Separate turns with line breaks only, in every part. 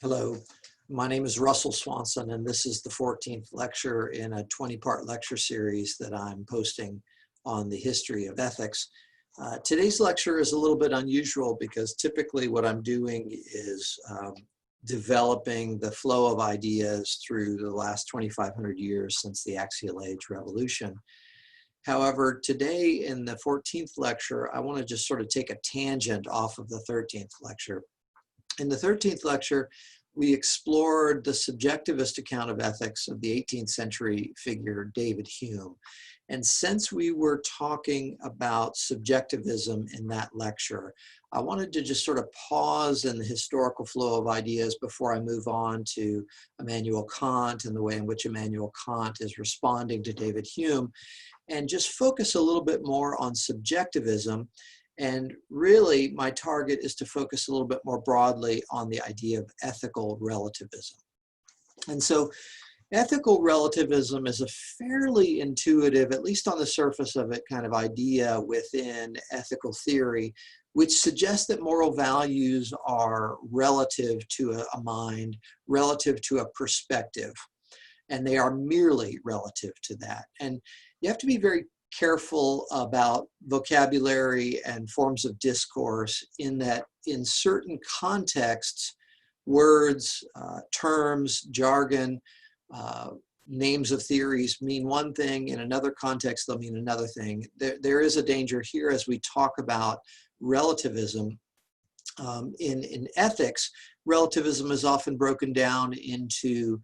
Hello, my name is Russell Swanson, and this is the 14th lecture in a 20-part lecture series that I'm posting on the history of ethics. Today's lecture is a little bit unusual because typically what I'm doing is developing the flow of ideas through the last 2,500 years since the Axial Age Revolution. However, today in the 14th lecture, I want to just sort of take a tangent off of the 13th lecture. In the 13th lecture, we explored the subjectivist account of ethics of the 18th century figure David Hume. And since we were talking about subjectivism in that lecture, I wanted to just sort of pause in the historical flow of ideas before I move on to Immanuel Kant and the way in which Immanuel Kant is responding to David Hume, and just focus a little bit more on subjectivism. And really, my target is to focus a little bit more broadly on the idea of ethical relativism. And so ethical relativism is a fairly intuitive, at least on the surface of it, kind of idea within ethical theory, which suggests that moral values are relative to a mind, relative to a perspective, and they are merely relative to that. And you have to be very careful about vocabulary and forms of discourse in that in certain contexts, words, terms, jargon, names of theories mean one thing. In another context, they'll mean another thing. There is a danger here as we talk about relativism. In ethics, relativism is often broken down into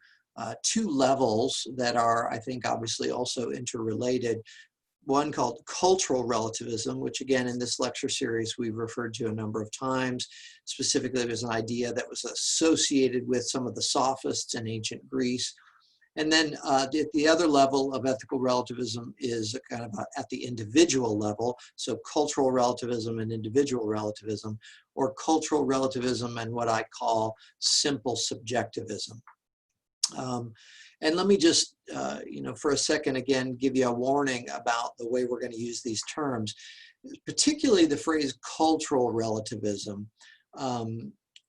two levels that are, I think, obviously also interrelated. One called cultural relativism, which again in this lecture series we've referred to a number of times. Specifically, it was an idea that was associated with some of the sophists in ancient Greece. And then the other level of ethical relativism is kind of at the individual level, so cultural relativism and individual relativism, or cultural relativism and what I call simple subjectivism. And let me just, for a second, again, give you a warning about the way we're going to use these terms, particularly the phrase cultural relativism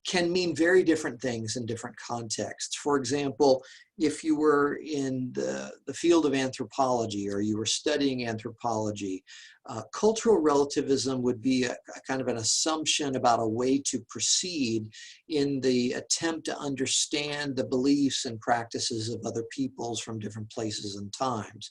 can mean very different things in different contexts. For example, if you were in the field of anthropology or you were studying anthropology, cultural relativism would be a kind of an assumption about a way to proceed in the attempt to understand the beliefs and practices of other peoples from different places and times.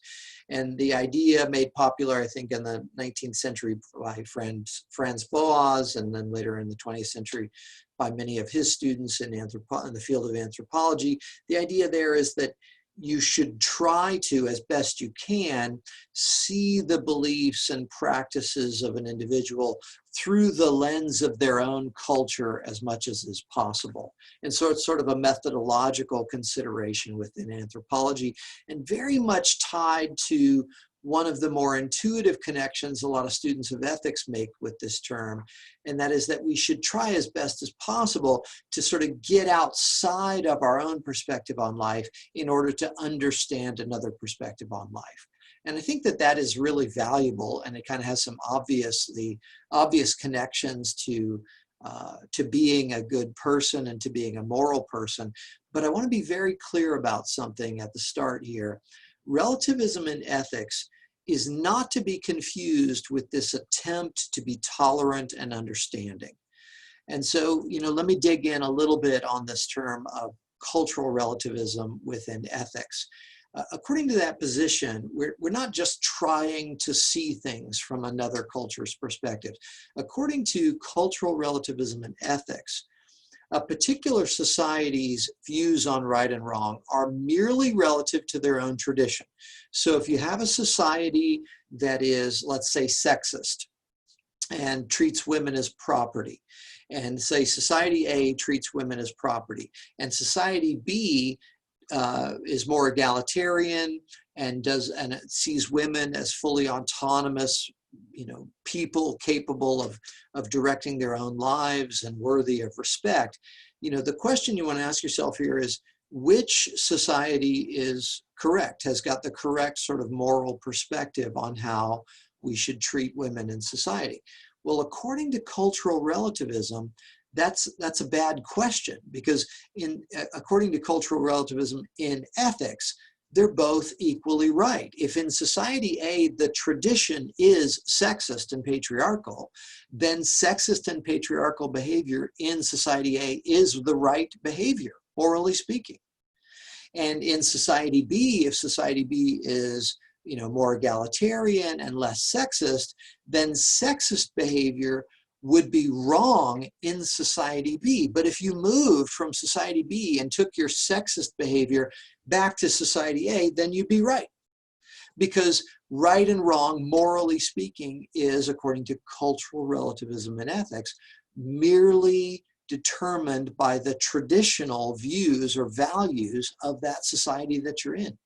And the idea made popular, I think, in the 19th century by Franz Boas, and then later in the 20th century by many of his students in the field of anthropology. The idea there is that you should try to, as best you can, see the beliefs and practices of an individual through the lens of their own culture as much as is possible. And so it's sort of a methodological consideration within anthropology, and very much tied to one of the more intuitive connections a lot of students of ethics make with this term, and that is that we should try as best as possible to sort of get outside of our own perspective on life in order to understand another perspective on life. And I think that that is really valuable, and it kind of has some obvious connections to being a good person and to being a moral person. But I want to be very clear about something at the start here. Relativism in ethics is not to be confused with this attempt to be tolerant and understanding. And so, let me dig in a little bit on this term of cultural relativism within ethics. According to that position, we're not just trying to see things from another culture's perspective. According to cultural relativism in ethics, a particular society's views on right and wrong are merely relative to their own tradition. So if you have a society that is, let's say, sexist and treats women as property, and say society A treats women as property, and society B is more egalitarian and it sees women as fully autonomous, people capable of directing their own lives and worthy of respect. The question you want to ask yourself here is, which society is correct, has got the correct sort of moral perspective on how we should treat women in society? Well, according to cultural relativism, that's a bad question, because according to cultural relativism in ethics, they're both equally right. If in society A, the tradition is sexist and patriarchal, then sexist and patriarchal behavior in society A is the right behavior, morally speaking. And in society B, if society B is more egalitarian and less sexist, then sexist behavior would be wrong in society B. But if you moved from society B and took your sexist behavior back to society A, then you'd be right. Because right and wrong, morally speaking, is, according to cultural relativism and ethics, merely determined by the traditional views or values of that society that you're in.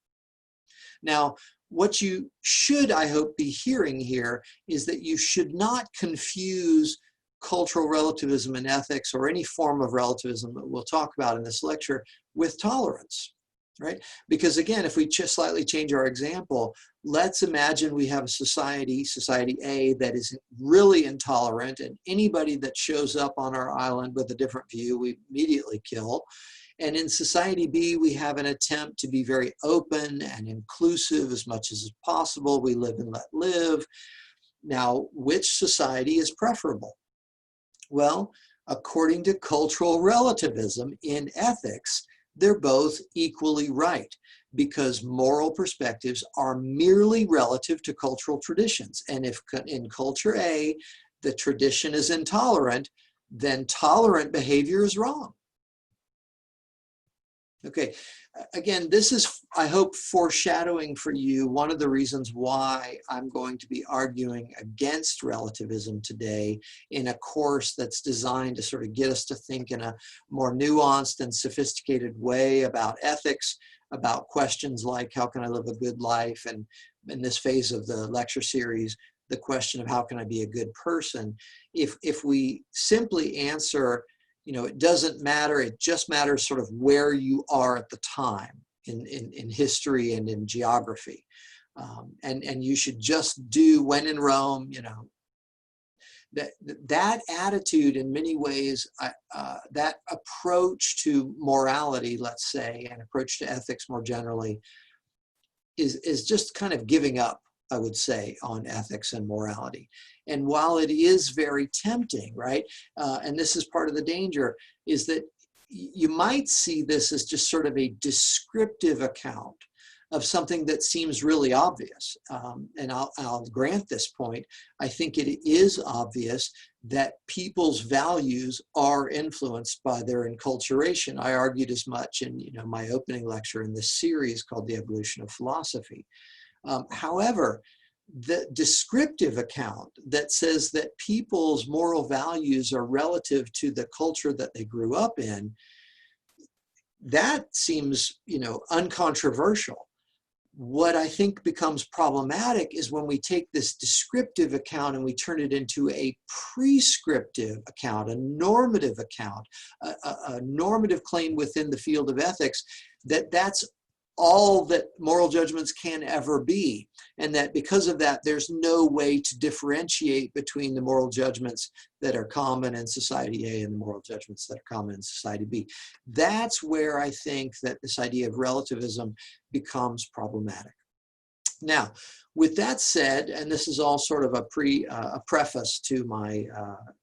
Now, what you should, I hope, be hearing here is that you should not confuse cultural relativism and ethics, or any form of relativism that we'll talk about in this lecture, with tolerance, right? Because again, if we just slightly change our example, let's imagine we have a society A, that is really intolerant, and anybody that shows up on our island with a different view, we immediately kill. And in society B, we have an attempt to be very open and inclusive as much as possible. We live and let live. Now, which society is preferable? Well, according to cultural relativism in ethics, they're both equally right, because moral perspectives are merely relative to cultural traditions. And if in culture A, the tradition is intolerant, then tolerant behavior is wrong. Okay, again, this is, I hope, foreshadowing for you one of the reasons why I'm going to be arguing against relativism today in a course that's designed to sort of get us to think in a more nuanced and sophisticated way about ethics, about questions like how can I live a good life, and in this phase of the lecture series, the question of how can I be a good person. If we simply answer, it doesn't matter, it just matters sort of where you are at the time in history and in geography. And you should just do when in Rome, that attitude in many ways, that approach to morality, let's say, and approach to ethics more generally, is just kind of giving up, I would say, on ethics and morality. And while it is very tempting, right, and this is part of the danger, is that you might see this as just sort of a descriptive account of something that seems really obvious. And I'll grant this point. I think it is obvious that people's values are influenced by their enculturation. I argued as much in my opening lecture in this series called The Evolution of Philosophy. However, the descriptive account that says that people's moral values are relative to the culture that they grew up in, that seems, uncontroversial. What I think becomes problematic is when we take this descriptive account and we turn it into a prescriptive account, a normative account, a normative claim within the field of ethics, that's all that moral judgments can ever be. And that because of that, there's no way to differentiate between the moral judgments that are common in society A and the moral judgments that are common in society B. That's where I think that this idea of relativism becomes problematic. Now, with that said, and this is all sort of a preface to my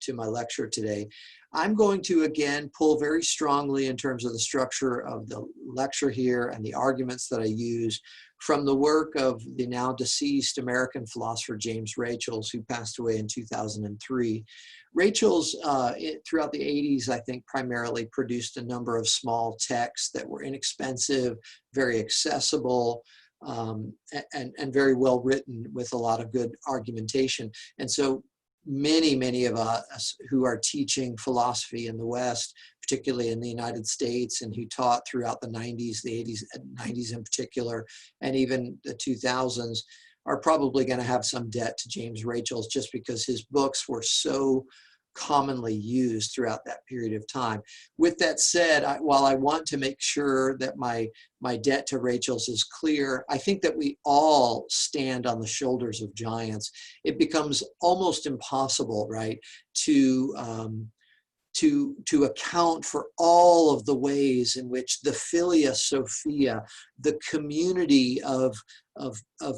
lecture today, I'm going to again pull very strongly in terms of the structure of the lecture here and the arguments that I use from the work of the now deceased American philosopher James Rachels, who passed away in 2003. Rachels, throughout the 80s, I think primarily produced a number of small texts that were inexpensive, very accessible, and very well written with a lot of good argumentation. And so many of us who are teaching philosophy in the West, particularly in the United States, and who taught throughout the 90s, the 80s, 90s in particular, and even the 2000s, are probably going to have some debt to James Rachels just because his books were so commonly used throughout that period of time. With that said, while I want to make sure that my debt to Rachels is clear, I think that we all stand on the shoulders of giants. It becomes almost impossible, right, to to account for all of the ways in which the Philia Sophia, the community of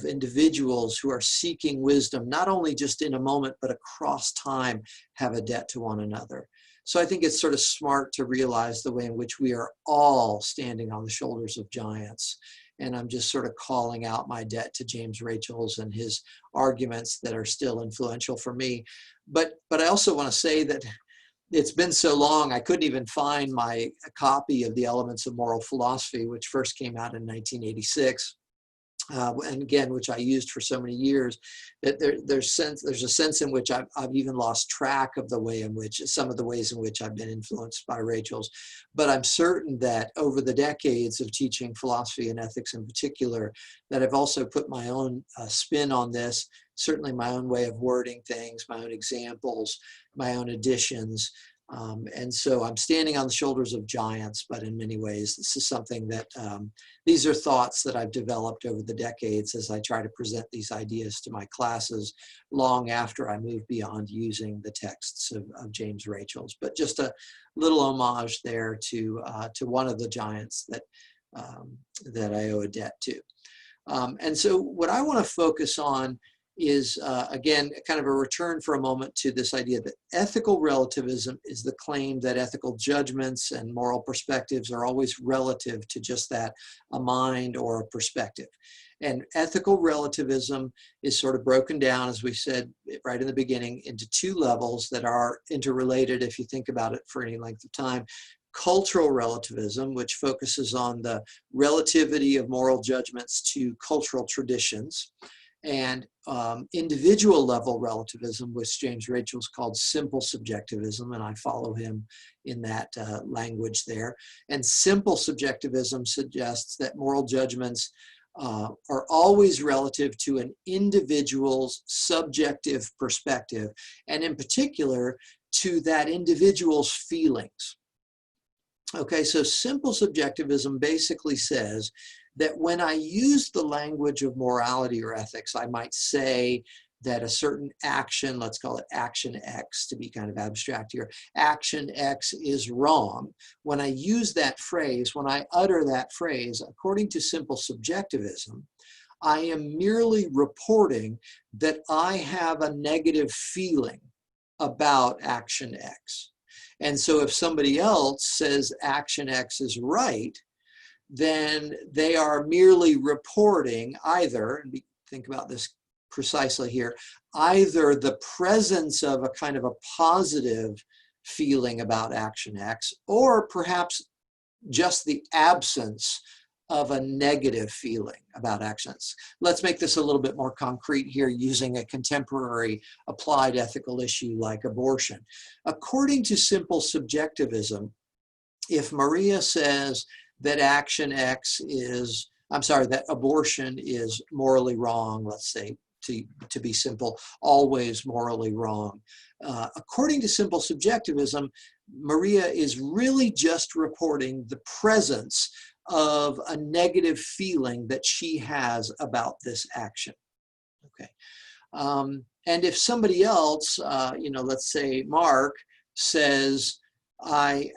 individuals who are seeking wisdom, not only just in a moment, but across time, have a debt to one another. So I think it's sort of smart to realize the way in which we are all standing on the shoulders of giants. And I'm just sort of calling out my debt to James Rachels and his arguments that are still influential for me. But I also want to say that it's been so long, I couldn't even find my copy of The Elements of Moral Philosophy, which first came out in 1986. And again, which I used for so many years, that there's a sense in which I've even lost track of the way in which, some of the ways in which I've been influenced by Rachel's. But I'm certain that over the decades of teaching philosophy and ethics in particular, that I've also put my own spin on this, certainly my own way of wording things, my own examples, my own additions. And so I'm standing on the shoulders of giants, but in many ways, this is something that, these are thoughts that I've developed over the decades as I try to present these ideas to my classes long after I move beyond using the texts of James Rachels. But just a little homage there to one of the giants that I owe a debt to. And so what I want to focus on is, again, kind of a return for a moment to this idea that ethical relativism is the claim that ethical judgments and moral perspectives are always relative to just that, a mind or a perspective. And ethical relativism is sort of broken down, as we said right in the beginning, into two levels that are interrelated if you think about it for any length of time. Cultural relativism, which focuses on the relativity of moral judgments to cultural traditions, and individual level relativism, which James Rachels called simple subjectivism, and I follow him in that language there. And simple subjectivism suggests that moral judgments are always relative to an individual's subjective perspective, and in particular to that individual's feelings. Okay, so simple subjectivism basically says that when I use the language of morality or ethics, I might say that a certain action, let's call it action X to be kind of abstract here, action X is wrong. When I use that phrase, when I utter that phrase, according to simple subjectivism, I am merely reporting that I have a negative feeling about action X. And so if somebody else says action X is right, then they are merely reporting either, and think about this precisely here, either the presence of a kind of a positive feeling about action X, or perhaps just the absence of a negative feeling about actions. Let's make this a little bit more concrete here using a contemporary applied ethical issue like abortion. According to simple subjectivism, if Maria says that action X is, that abortion is morally wrong, let's say, to be simple, always morally wrong. According to simple subjectivism, Maria is really just reporting the presence of a negative feeling that she has about this action. Okay. And if somebody else, let's say Mark, says, I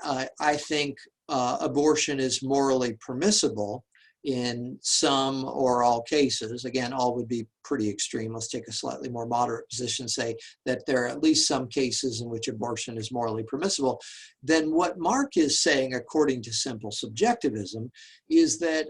think abortion is morally permissible in some or all cases. Again, all would be pretty extreme. Let's take a slightly more moderate position, say that there are at least some cases in which abortion is morally permissible. Then what Mark is saying, according to simple subjectivism, is that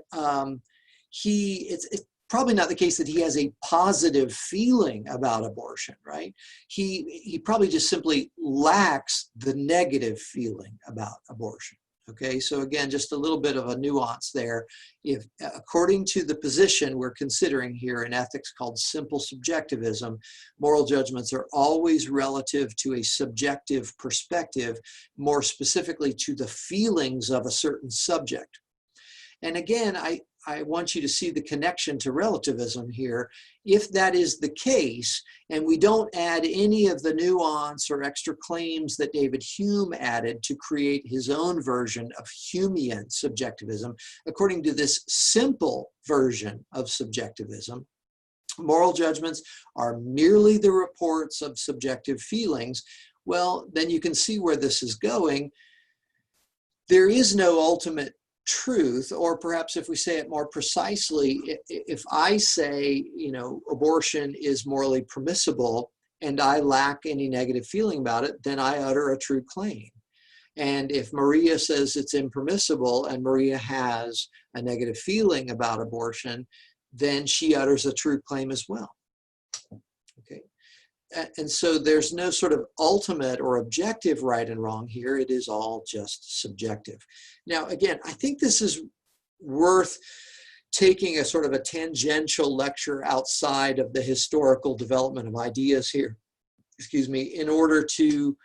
it's probably not the case that he has a positive feeling about abortion, right? He probably just simply lacks the negative feeling about abortion. Okay, so again, just a little bit of a nuance there. If, according to the position we're considering here in ethics called simple subjectivism, moral judgments are always relative to a subjective perspective, more specifically to the feelings of a certain subject. And again, I want you to see the connection to relativism here. If that is the case, and we don't add any of the nuance or extra claims that David Hume added to create his own version of Humean subjectivism, according to this simple version of subjectivism, moral judgments are merely the reports of subjective feelings, Well, then you can see where this is going. There is no ultimate truth, or perhaps if we say it more precisely, if I say, abortion is morally permissible and I lack any negative feeling about it, then I utter a true claim. And if Maria says it's impermissible and Maria has a negative feeling about abortion, then she utters a true claim as well. Okay. And so there's no sort of ultimate or objective right and wrong here. It is all just subjective. Now, again, I think this is worth taking a sort of a tangential lecture outside of the historical development of ideas here, in order to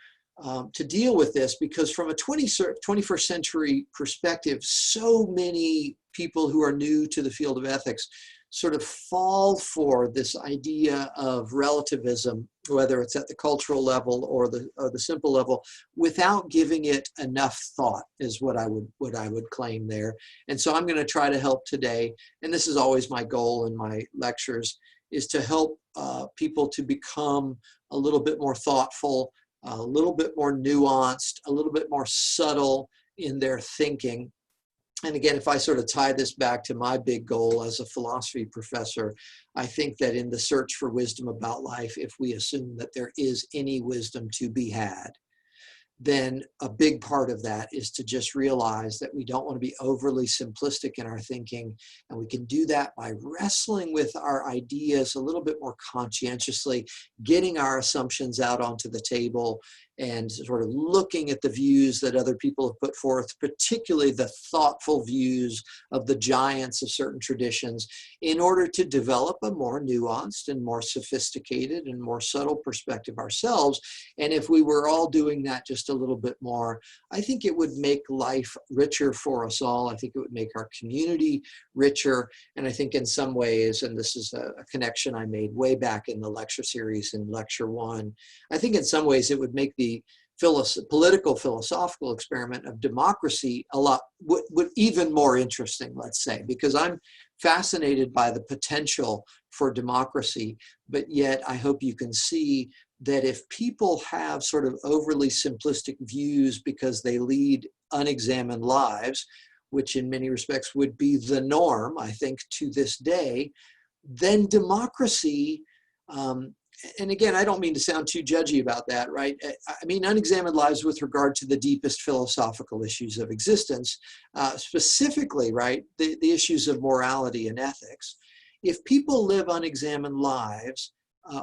deal with this, because from a 21st century perspective, so many people who are new to the field of ethics sort of fall for this idea of relativism, whether it's at the cultural level or the simple level, without giving it enough thought, is what I would claim there. And so I'm going to try to help today, and this is always my goal in my lectures, is to help people to become a little bit more thoughtful, a little bit more nuanced, a little bit more subtle in their thinking. And again, if I sort of tie this back to my big goal as a philosophy professor, I think that in the search for wisdom about life, if we assume that there is any wisdom to be had, then a big part of that is to just realize that we don't want to be overly simplistic in our thinking. And we can do that by wrestling with our ideas a little bit more conscientiously, getting our assumptions out onto the table, and sort of looking at the views that other people have put forth, particularly the thoughtful views of the giants of certain traditions, in order to develop a more nuanced and more sophisticated and more subtle perspective ourselves. And if we were all doing that just a little bit more, I think it would make life richer for us all. I think it would make our community richer. And I think in some ways, and this is a connection I made way back in the lecture series in lecture 1, I think in some ways it would make the political philosophical experiment of democracy a lot even more interesting, let's say, because I'm fascinated by the potential for democracy, but yet I hope you can see that if people have sort of overly simplistic views because they lead unexamined lives, which in many respects would be the norm, I think, to this day, then democracy, and again, I don't mean to sound too judgy about that, right? I mean, unexamined lives with regard to the deepest philosophical issues of existence, specifically, right, the issues of morality and ethics. If people live unexamined lives,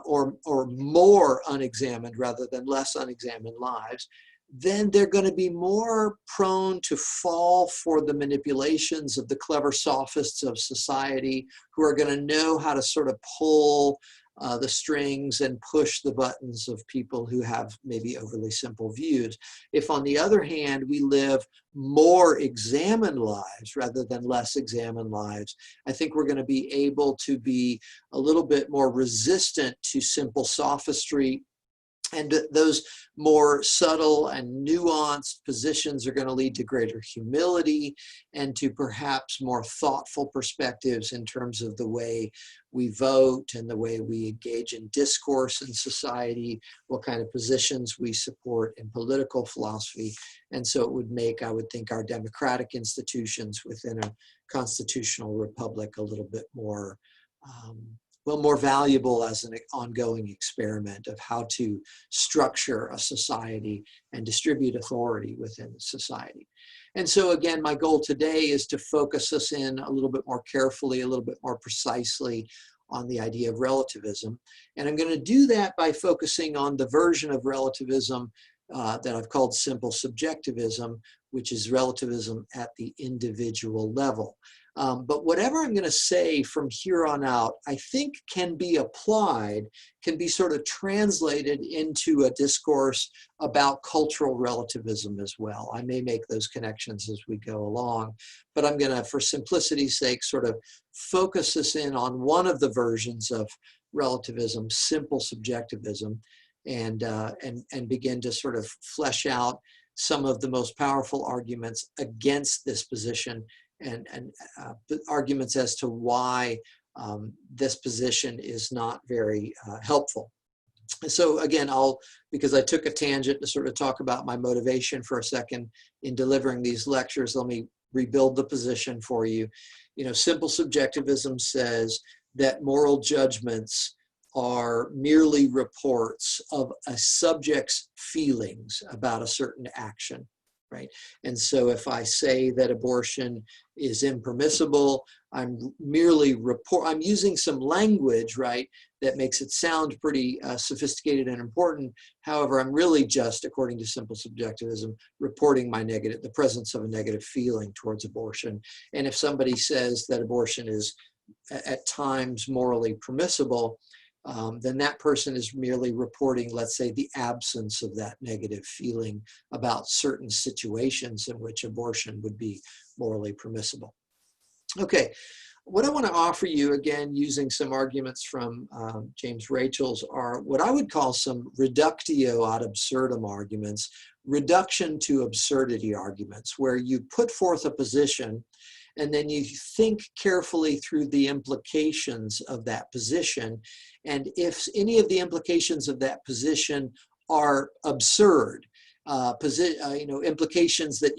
or more unexamined rather than less unexamined lives, then they're going to be more prone to fall for the manipulations of the clever sophists of society, who are going to know how to sort of pull the strings and push the buttons of people who have maybe overly simple views. If, on the other hand, we live more examined lives rather than less examined lives, I think we're going to be able to be a little bit more resistant to simple sophistry. And those more subtle and nuanced positions are going to lead to greater humility and to perhaps more thoughtful perspectives in terms of the way we vote and the way we engage in discourse in society, what kind of positions we support in political philosophy. And so it would make, I would think, our democratic institutions within a constitutional republic a little bit more more valuable as an ongoing experiment of how to structure a society and distribute authority within society. And so again, my goal today is to focus us in a little bit more carefully, a little bit more precisely on the idea of relativism. And I'm going to do that by focusing on the version of relativism that I've called simple subjectivism, which is relativism at the individual level. But whatever I'm going to say from here on out, I think can be applied, can be sort of translated into a discourse about cultural relativism as well. I may make those connections as we go along, but I'm going to, for simplicity's sake, sort of focus this in on one of the versions of relativism, simple subjectivism, and begin to sort of flesh out some of the most powerful arguments against this position, and arguments as to why this position is not very helpful. So again, because I took a tangent to sort of talk about my motivation for a second in delivering these lectures, let me rebuild the position for you. Simple subjectivism says that moral judgments are merely reports of a subject's feelings about a certain action, right? And so if I say that abortion is impermissible, I'm using some language, right, that makes it sound pretty sophisticated and important. However, I'm really just, according to simple subjectivism, reporting the presence of a negative feeling towards abortion. And if somebody says that abortion is at times morally permissible, then that person is merely reporting, let's say, the absence of that negative feeling about certain situations in which abortion would be morally permissible. Okay, what I want to offer you, again, using some arguments from James Rachel's, are what I would call some reductio ad absurdum arguments, reduction to absurdity arguments, where you put forth a position and then you think carefully through the implications of that position. And if any of the implications of that position are absurd, implications that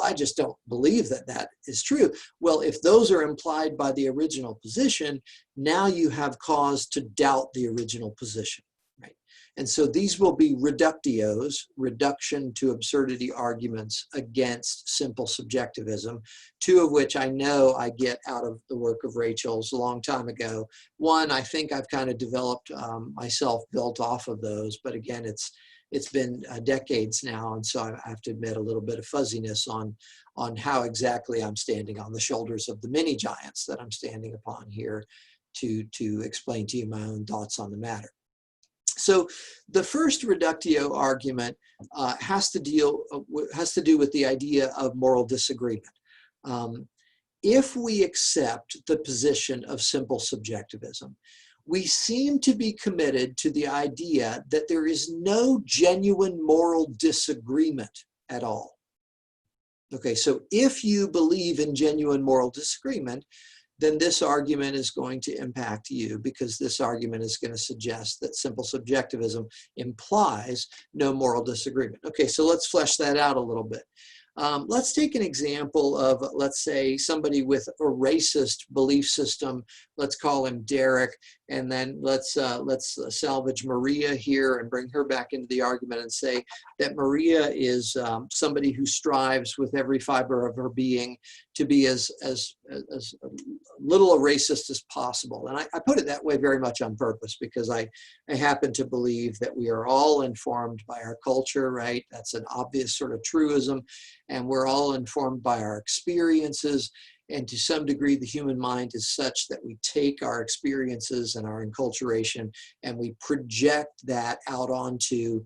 I just don't believe that that is true. Well, if those are implied by the original position, now you have cause to doubt the original position, right? And so these will be reductios, reduction to absurdity arguments against simple subjectivism, two of which I know I get out of the work of Rachel's a long time ago. One, I think I've kind of developed myself built off of those, but again, it's been decades now, and so I have to admit a little bit of fuzziness on how exactly I'm standing on the shoulders of the many giants that I'm standing upon here to explain to you my own thoughts on the matter. So the first reductio argument has to do with the idea of moral disagreement. If we accept the position of simple subjectivism, we seem to be committed to the idea that there is no genuine moral disagreement at all. Okay, so if you believe in genuine moral disagreement, then this argument is going to impact you, because this argument is going to suggest that simple subjectivism implies no moral disagreement. Okay, so let's flesh that out a little bit. Let's take an example of, let's say, somebody with a racist belief system. Let's call him Derek, and then let's salvage Maria here and bring her back into the argument and say that Maria is somebody who strives with every fiber of her being to be as little a racist as possible. And I put it that way very much on purpose, because I happen to believe that we are all informed by our culture, right? That's an obvious sort of truism. And we're all informed by our experiences. And to some degree, the human mind is such that we take our experiences and our enculturation and we project that out onto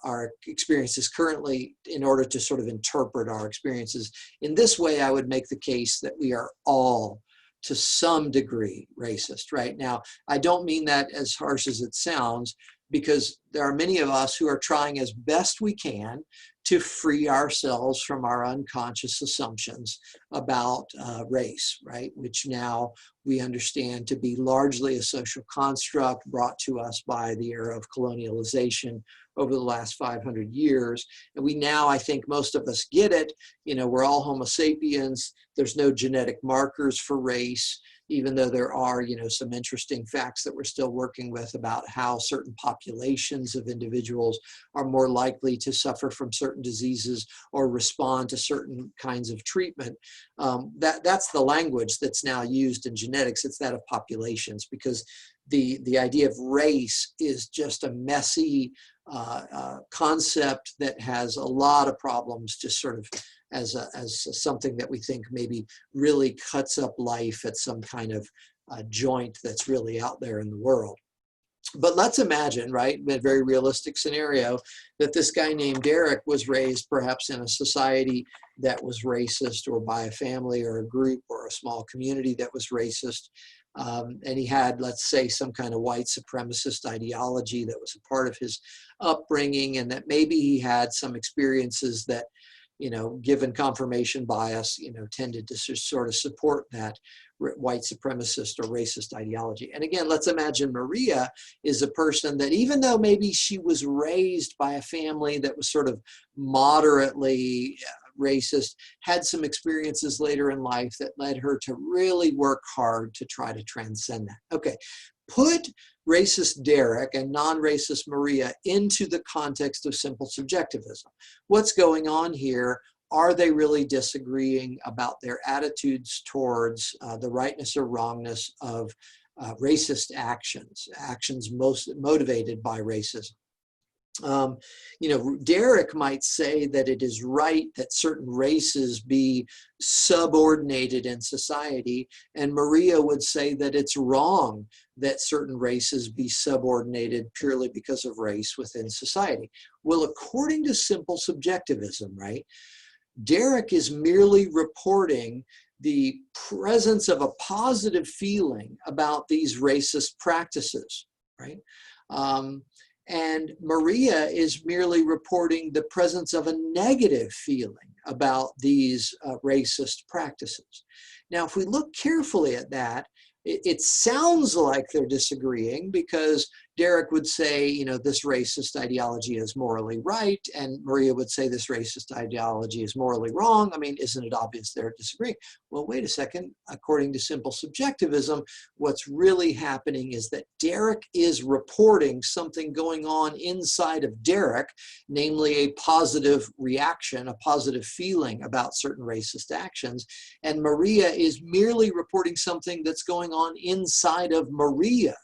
our experiences currently in order to sort of interpret our experiences. In this way, I would make the case that we are all, to some degree, racist, right? Now, I don't mean that as harsh as it sounds, because there are many of us who are trying as best we can to free ourselves from our unconscious assumptions about race, right? Which now we understand to be largely a social construct brought to us by the era of colonialization over the last 500 years. And we now, I think most of us get it. We're all Homo sapiens. There's no genetic markers for race, even though there are, some interesting facts that we're still working with about how certain populations of individuals are more likely to suffer from certain diseases or respond to certain kinds of treatment. That's the language that's now used in genetics. It's that of populations, because the idea of race is just a messy concept that has a lot of problems, just sort of as something that we think maybe really cuts up life at some kind of joint that's really out there in the world. But let's imagine, right, in a very realistic scenario, that this guy named Derek was raised perhaps in a society that was racist, or by a family or a group or a small community that was racist. And he had, let's say, some kind of white supremacist ideology that was a part of his upbringing, and that maybe he had some experiences that given confirmation bias, tended to sort of support that white supremacist or racist ideology. And again, let's imagine Maria is a person that, even though maybe she was raised by a family that was sort of moderately racist, had some experiences later in life that led her to really work hard to try to transcend that. Okay, put racist Derek and non-racist Maria into the context of simple subjectivism. What's going on here? Are they really disagreeing about their attitudes towards the rightness or wrongness of racist actions most motivated by racism? Derek might say that it is right that certain races be subordinated in society, and Maria would say that it's wrong that certain races be subordinated purely because of race within society. Well, according to simple subjectivism, right, Derek is merely reporting the presence of a positive feeling about these racist practices, right? And Maria is merely reporting the presence of a negative feeling about these racist practices. Now, if we look carefully at that, it sounds like they're disagreeing, because Derek would say, this racist ideology is morally right, and Maria would say this racist ideology is morally wrong. I mean, isn't it obvious they're disagreeing? Well, wait a second. According to simple subjectivism, what's really happening is that Derek is reporting something going on inside of Derek, namely a positive reaction, a positive feeling about certain racist actions, and Maria is merely reporting something that's going on inside of Maria,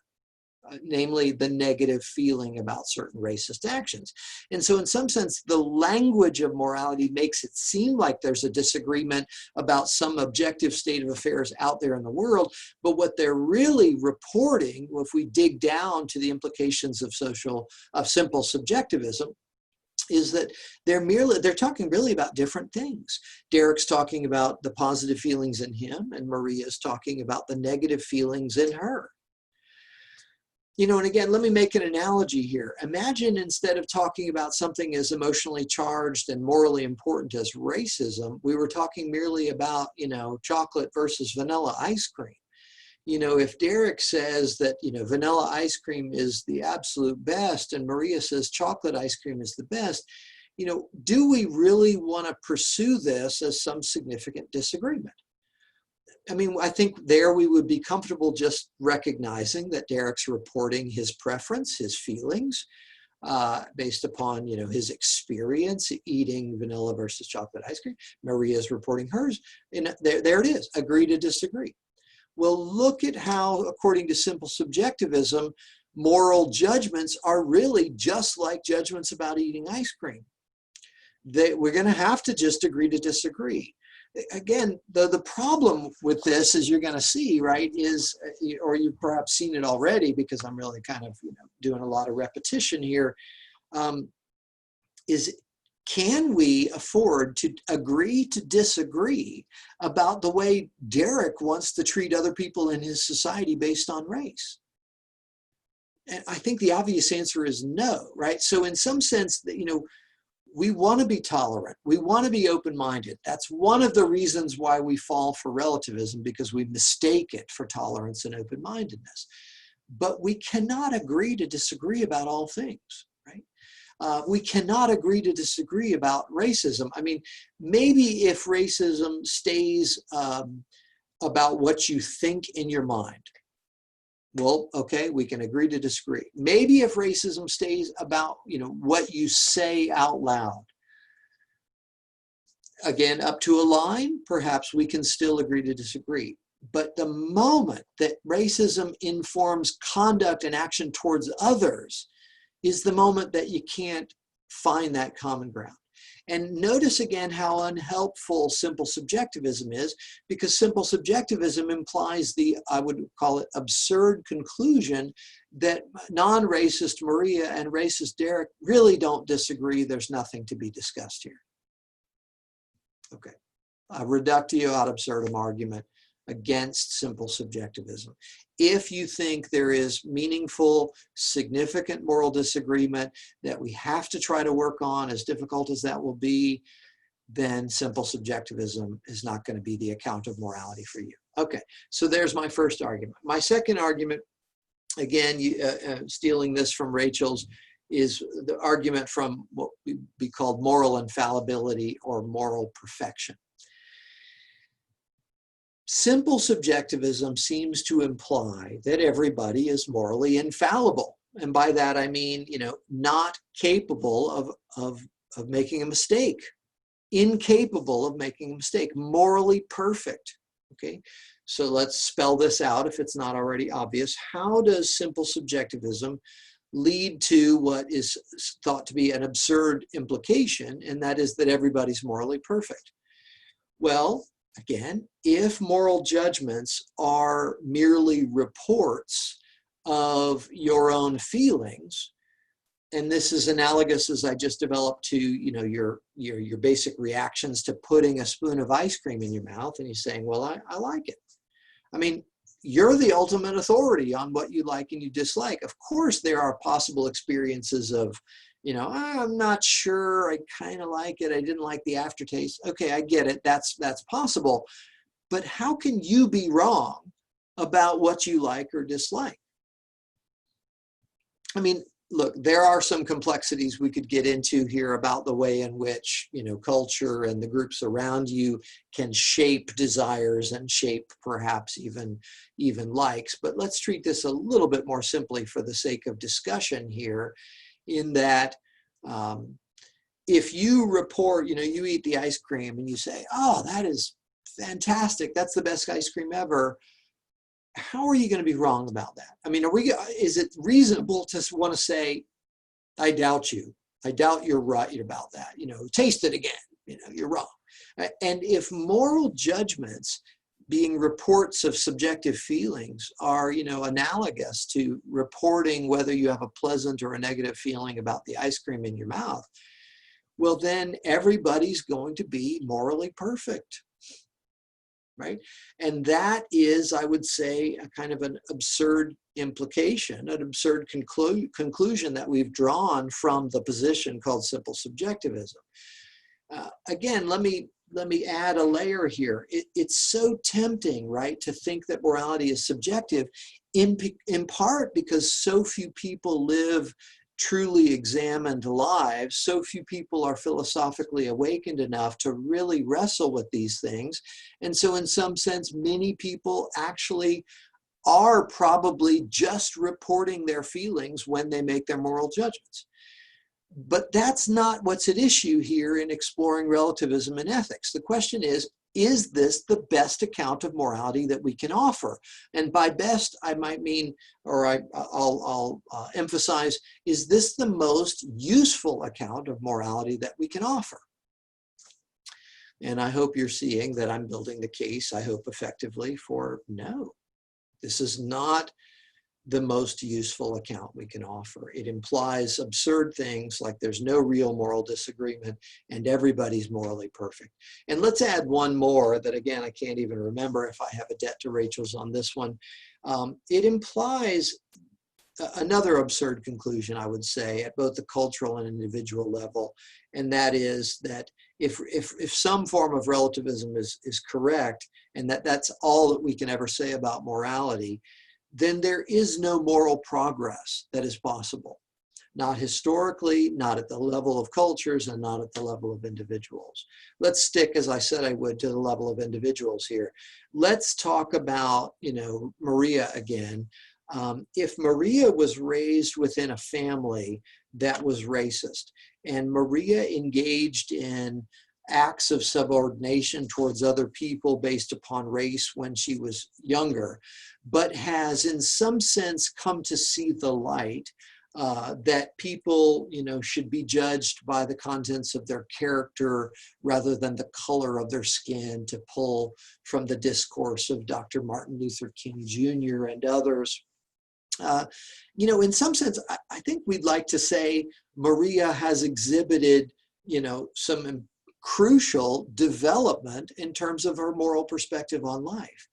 namely the negative feeling about certain racist actions. And so in some sense, the language of morality makes it seem like there's a disagreement about some objective state of affairs out there in the world, but what they're really reporting, if we dig down to the implications of simple subjectivism, is that they're talking really about different things. Derek's talking about the positive feelings in him, and Maria's talking about the negative feelings in her. And again, let me make an analogy here. Imagine, instead of talking about something as emotionally charged and morally important as racism, we were talking merely about, chocolate versus vanilla ice cream. If Derek says that, vanilla ice cream is the absolute best, and Maria says chocolate ice cream is the best, do we really want to pursue this as some significant disagreement? I mean, I think there we would be comfortable just recognizing that Derek's reporting his preference, his feelings, based upon, his experience eating vanilla versus chocolate ice cream. Maria's reporting hers, and there it is, agree to disagree. Well, look at how, according to simple subjectivism, moral judgments are really just like judgments about eating ice cream. We're going to have to just agree to disagree. Again, the problem with this, as you're going to see, right, is, or you've perhaps seen it already, because I'm really kind of doing a lot of repetition here, is, can we afford to agree to disagree about the way Derek wants to treat other people in his society based on race? And I think the obvious answer is no, right? So in some sense, we want to be tolerant. We want to be open-minded. That's one of the reasons why we fall for relativism, because we mistake it for tolerance and open-mindedness. But we cannot agree to disagree about all things, right? We cannot agree to disagree about racism. I mean, maybe if racism stays about what you think in your mind, well, okay, we can agree to disagree. Maybe if racism stays about, what you say out loud, again, up to a line, perhaps we can still agree to disagree. But the moment that racism informs conduct and action towards others is the moment that you can't find that common ground. And notice again how unhelpful simple subjectivism is, because simple subjectivism implies the, I would call it, absurd conclusion that non-racist Maria and racist Derek really don't disagree. There's nothing to be discussed here. Okay, a reductio ad absurdum argument against simple subjectivism. If you think there is meaningful, significant moral disagreement that we have to try to work on, as difficult as that will be, then simple subjectivism is not going to be the account of morality for you. Okay, so there's my first argument. My second argument, again, stealing this from Rachel's, is the argument from what would be called moral infallibility or moral perfection. Simple subjectivism seems to imply that everybody is morally infallible. And by that, I mean, not capable of making a mistake, incapable of making a mistake, morally perfect. Okay, so let's spell this out if it's not already obvious. How does simple subjectivism lead to what is thought to be an absurd implication, and that is that everybody's morally perfect? Well, again, if moral judgments are merely reports of your own feelings, and this is analogous, as I just developed, to your basic reactions to putting a spoon of ice cream in your mouth, and you're saying, well, I like it. I mean, you're the ultimate authority on what you like and you dislike. Of course, there are possible experiences of, I'm not sure, I kind of like it, I didn't like the aftertaste. Okay, I get it, that's possible. But how can you be wrong about what you like or dislike? I mean, look, there are some complexities we could get into here about the way in which, culture and the groups around you can shape desires and shape perhaps even likes. But let's treat this a little bit more simply for the sake of discussion here, in that if you report, you eat the ice cream and you say, oh, that is fantastic, that's the best ice cream ever. How are you going to be wrong about that? I mean, is it reasonable to want to say, I doubt you. I doubt you're right about that. Taste it again. You're wrong. And if moral judgments, being reports of subjective feelings, are, analogous to reporting whether you have a pleasant or a negative feeling about the ice cream in your mouth, well, then everybody's going to be morally perfect. Right? And that is, I would say, a kind of an absurd implication, an absurd conclusion that we've drawn from the position called simple subjectivism. Again, let me add a layer here. It's so tempting, right, to think that morality is subjective, in part because so few people live truly examined lives. So few people are philosophically awakened enough to really wrestle with these things. And so in some sense, many people actually are probably just reporting their feelings when they make their moral judgments. But that's not what's at issue here in exploring relativism and ethics. The question is this the best account of morality that we can offer? And by best, I might mean, or I'll emphasize, is this the most useful account of morality that we can offer? And I hope you're seeing that I'm building the case, I hope effectively, for no. This is not the most useful account we can offer. It implies absurd things like there's no real moral disagreement and everybody's morally perfect. And let's add one more that, again, I can't even remember if I have a debt to Rachel's on this one. It implies another absurd conclusion, I would say, at both the cultural and individual level, and that is that if some form of relativism is correct, and that's all that we can ever say about morality, then there is no moral progress that is possible. Not historically, not at the level of cultures, and not at the level of individuals. Let's stick, as I said I would, to the level of individuals here. Let's talk about, Maria again. If Maria was raised within a family that was racist, and Maria engaged in acts of subordination towards other people based upon race when she was younger, but has in some sense come to see the light that people, should be judged by the contents of their character rather than the color of their skin, to pull from the discourse of Dr. Martin Luther King Jr. and others. In some sense, I think we'd like to say Maria has exhibited, some crucial development in terms of her moral perspective on life.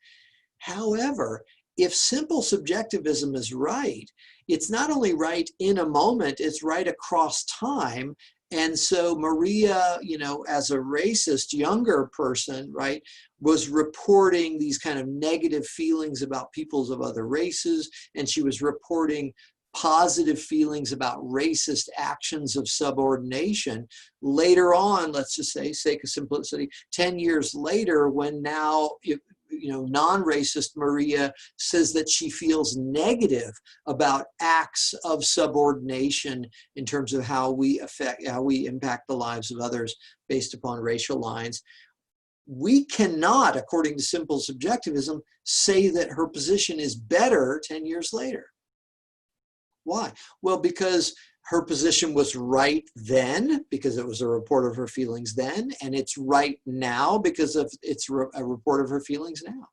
However, if simple subjectivism is right, it's not only right in a moment, it's right across time, And so Maria, you know, as a racist younger person, right, was reporting these kind of negative feelings about peoples of other races, and she was reporting positive feelings about racist actions of subordination. Later on, let's just say, sake of simplicity, 10 years later, when now, you know, non-racist Maria says that she feels negative about acts of subordination in terms of how we impact the lives of others based upon racial lines. We cannot, according to simple subjectivism, say that her position is better 10 years later. Why? Well, because her position was right then, because it was a report of her feelings then, and it's right now because it's a report of her feelings now.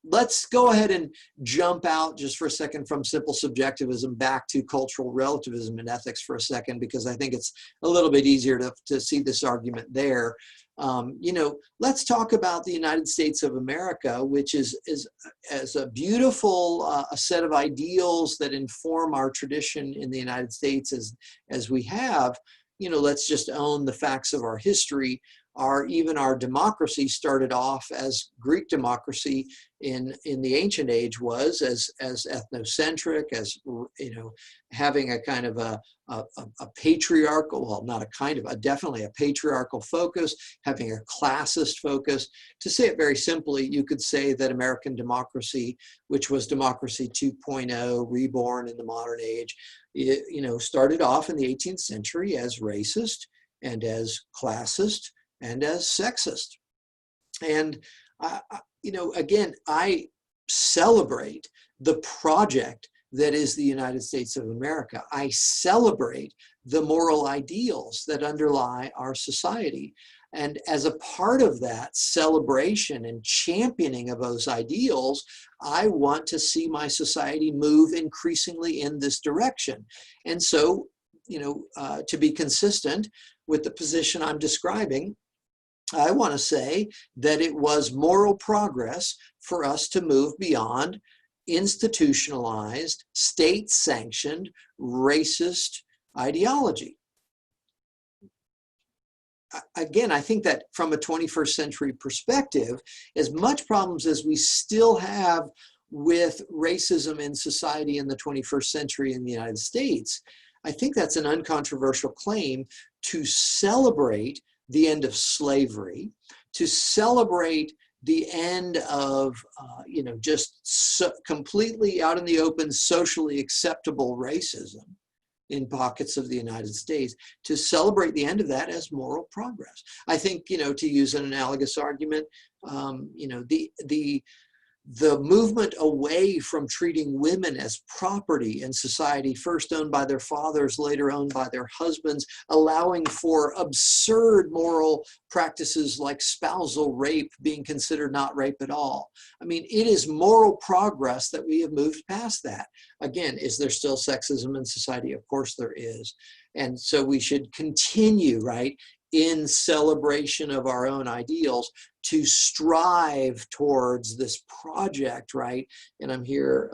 Let's go ahead and jump out just for a second from simple subjectivism back to cultural relativism in ethics for a second, because I think it's a little bit easier to see this argument there. You know, let's talk about the United States of America, which is a beautiful a set of ideals that inform our tradition in the United States as we have. You know, let's just own the facts of our history. Even our democracy started off as Greek democracy in the ancient age was as ethnocentric, as, you know, having a kind of a patriarchal, well, not a kind of, definitely a patriarchal focus, having a classist focus. To say it very simply, you could say that American democracy, which was democracy 2.0, reborn in the modern age, you know, started off in the 18th century as racist and as classist and as sexist. And, you know, again, I celebrate the project that is the United States of America. I celebrate the moral ideals that underlie our society. And as a part of that celebration and championing of those ideals, I want to see my society move increasingly in this direction. And so, you know, to be consistent with the position I'm describing, I want to say that it was moral progress for us to move beyond institutionalized, state-sanctioned, racist ideology. Again, I think that from a 21st century perspective, as much problems as we still have with racism in society in the 21st century in the United States, I think that's an uncontroversial claim to celebrate the end of slavery, to celebrate the end of, you know, just completely out in the open, socially acceptable racism in pockets of the United States, to celebrate the end of that as moral progress. I think, you know, to use an analogous argument, you know, the movement away from treating women as property in society, first owned by their fathers, later owned by their husbands, allowing for absurd moral practices like spousal rape being considered not rape at all. I mean, it is moral progress that we have moved past that. Again, is there still sexism in society? Of course there is. And so we should continue, right, in celebration of our own ideals to strive towards this project, right? And I'm here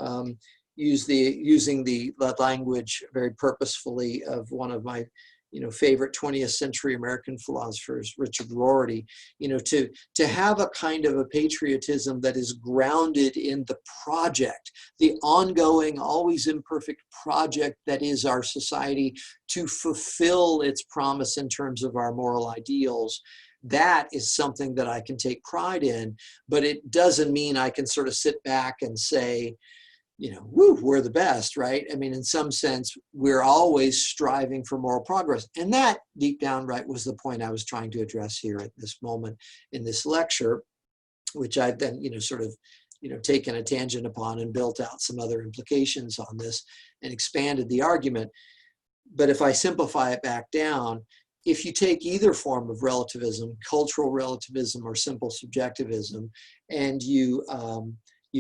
using the language very purposefully of one of my, you know, favorite 20th century American philosophers, Richard Rorty, you know, to have a kind of a patriotism that is grounded in the project, the ongoing, always imperfect project that is our society, to fulfill its promise in terms of our moral ideals. That is something that I can take pride in, but it doesn't mean I can sort of sit back and say, you know, woo, we're the best, right? I mean, in some sense, we're always striving for moral progress. And that deep down, right, was the point I was trying to address here at this moment in this lecture, which I've then, you know, sort of, you know, taken a tangent upon and built out some other implications on this and expanded the argument. But if I simplify it back down, if you take either form of relativism, cultural relativism or simple subjectivism, and you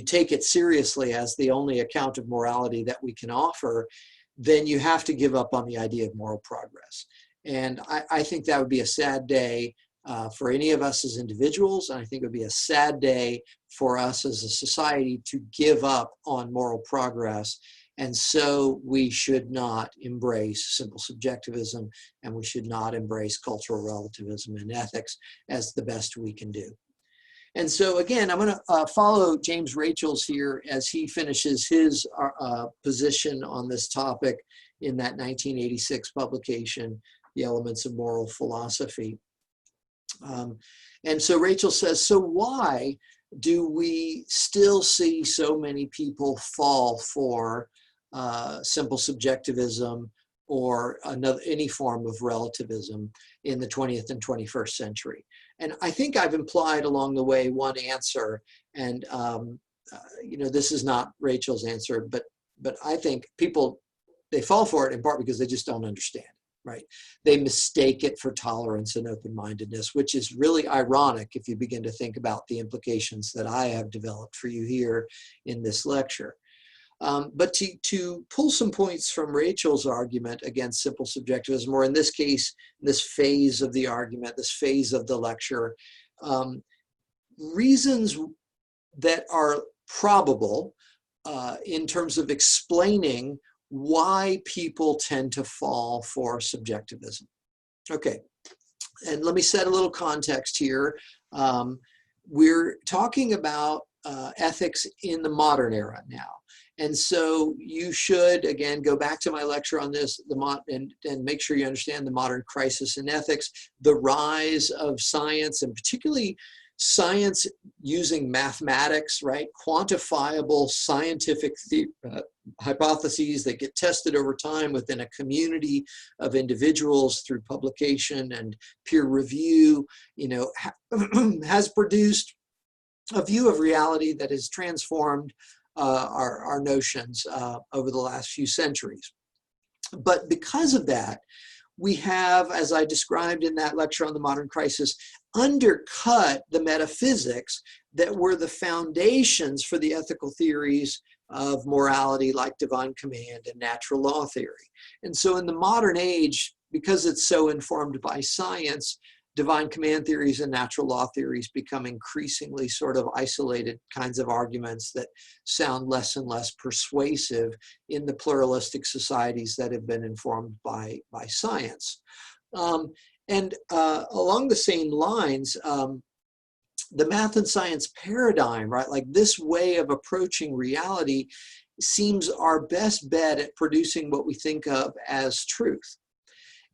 take it seriously as the only account of morality that we can offer, then you have to give up on the idea of moral progress. And I think that would be a sad day for any of us as individuals, and I think it would be a sad day for us as a society to give up on moral progress And so we should not embrace simple subjectivism, and we should not embrace cultural relativism in ethics as the best we can do. And so again, I'm going to follow James Rachel's here as he finishes his position on this topic in that 1986 publication, The Elements of Moral Philosophy. And so Rachel says, so why do we still see so many people fall for simple subjectivism or any form of relativism in the 20th and 21st century? And I think I've implied along the way one answer, and you know, this is not Rachel's answer, but I think people, they fall for it in part because they just don't understand, right? They mistake it for tolerance and open-mindedness, which is really ironic if you begin to think about the implications that I have developed for you here in this lecture. But to pull some points from Rachel's argument against simple subjectivism, or in this case, this phase of the argument, this phase of the lecture, reasons that are probable in terms of explaining why people tend to fall for subjectivism. Okay, and let me set a little context here. We're talking about ethics in the modern era now. And so you should, again, go back to my lecture on this and make sure you understand the modern crisis in ethics, the rise of science, and particularly science using mathematics, right? Quantifiable scientific hypotheses that get tested over time within a community of individuals through publication and peer review, you know, has produced a view of reality that has transformed our notions over the last few centuries. But because of that, we have, as I described in that lecture on the modern crisis, undercut the metaphysics that were the foundations for the ethical theories of morality like divine command and natural law theory. And so in the modern age, because it's so informed by science, divine command theories and natural law theories become increasingly sort of isolated kinds of arguments that sound less and less persuasive in the pluralistic societies that have been informed by science. And along the same lines, the math and science paradigm, right, like this way of approaching reality seems our best bet at producing what we think of as truth.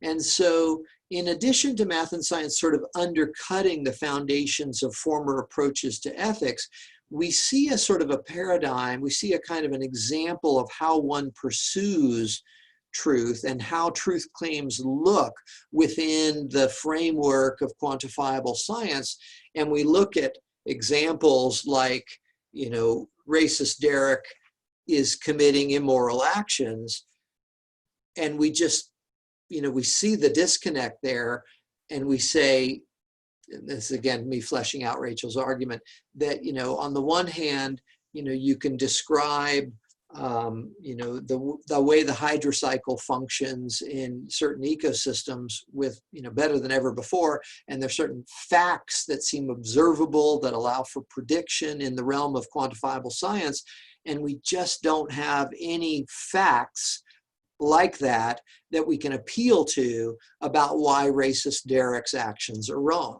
And so in addition to math and science sort of undercutting the foundations of former approaches to ethics, we see a sort of a paradigm, we see a kind of an example of how one pursues truth and how truth claims look within the framework of quantifiable science. And we look at examples like, you know, racist Derek is committing immoral actions, and we just, you know, we see the disconnect there, and we say, and this is again me fleshing out Rachel's argument, that, you know, on the one hand, you know, you can describe, you know, the way the hydrocycle functions in certain ecosystems with, you know, better than ever before, and there's certain facts that seem observable that allow for prediction in the realm of quantifiable science, and we just don't have any facts like that we can appeal to about why racist Derek's actions are wrong.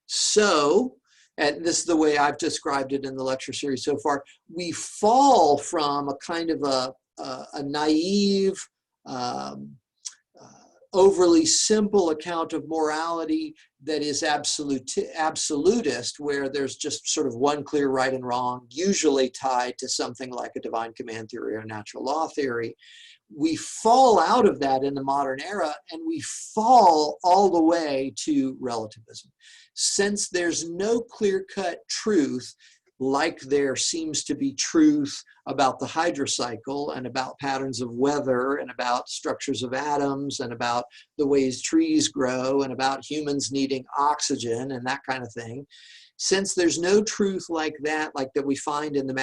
So, and this is the way I've described it in the lecture series so far, we fall from a kind of a naive, overly simple account of morality that is absolutist, where there's just sort of one clear right and wrong, usually tied to something like a divine command theory or natural law theory. We fall out of that in the modern era, and we fall all the way to relativism. Since there's no clear-cut truth, like there seems to be truth about the hydrocycle and about patterns of weather and about structures of atoms and about the ways trees grow and about humans needing oxygen and that kind of thing. Since there's no truth like that we find in the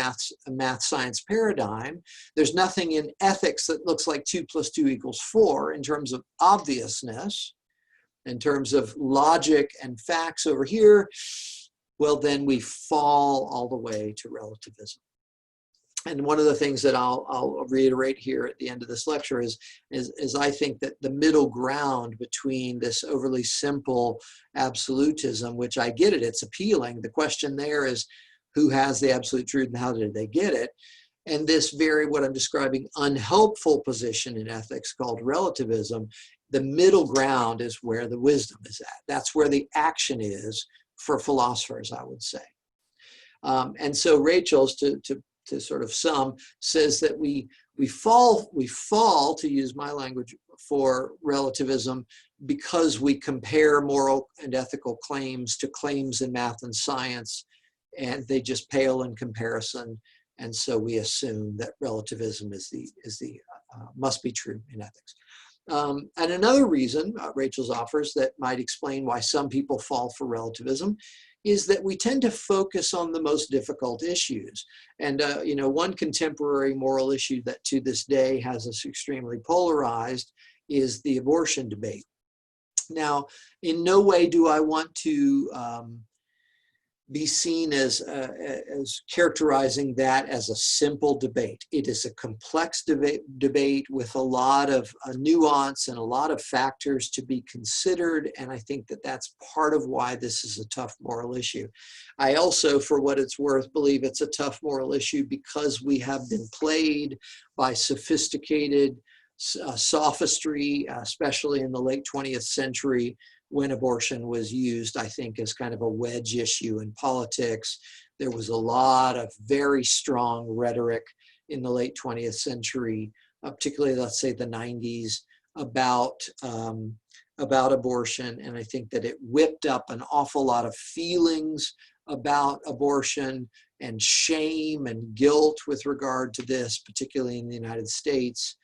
math science paradigm, there's nothing in ethics that looks like 2 + 2 = 4 in terms of obviousness, in terms of logic and facts over here, well, then we fall all the way to relativism. And one of the things that I'll reiterate here at the end of this lecture is I think that the middle ground between this overly simple absolutism, which I get it, it's appealing. The question there is who has the absolute truth and how did they get it? And this very, what I'm describing, unhelpful position in ethics called relativism, the middle ground is where the wisdom is at. That's where the action is for philosophers, I would say. And so Rachel's, to sort of sum, says that we fall, to use my language, for relativism because we compare moral and ethical claims to claims in math and science, and they just pale in comparison. And so we assume that relativism must be true in ethics. And another reason Rachel's offers that might explain why some people fall for relativism is that we tend to focus on the most difficult issues. And one contemporary moral issue that to this day has us extremely polarized is the abortion debate. Now, in no way do I want to be seen as characterizing that as a simple debate. It is a complex debate with a lot of nuance and a lot of factors to be considered, and I think that that's part of why this is a tough moral issue. I also, for what it's worth, believe it's a tough moral issue because we have been played by sophisticated sophistry, especially in the late 20th century, when abortion was used, I think, as kind of a wedge issue in politics. There was a lot of very strong rhetoric in the late 20th century, particularly, let's say, the 90s, about abortion. And I think that it whipped up an awful lot of feelings about abortion and shame and guilt with regard to this, particularly in the United States.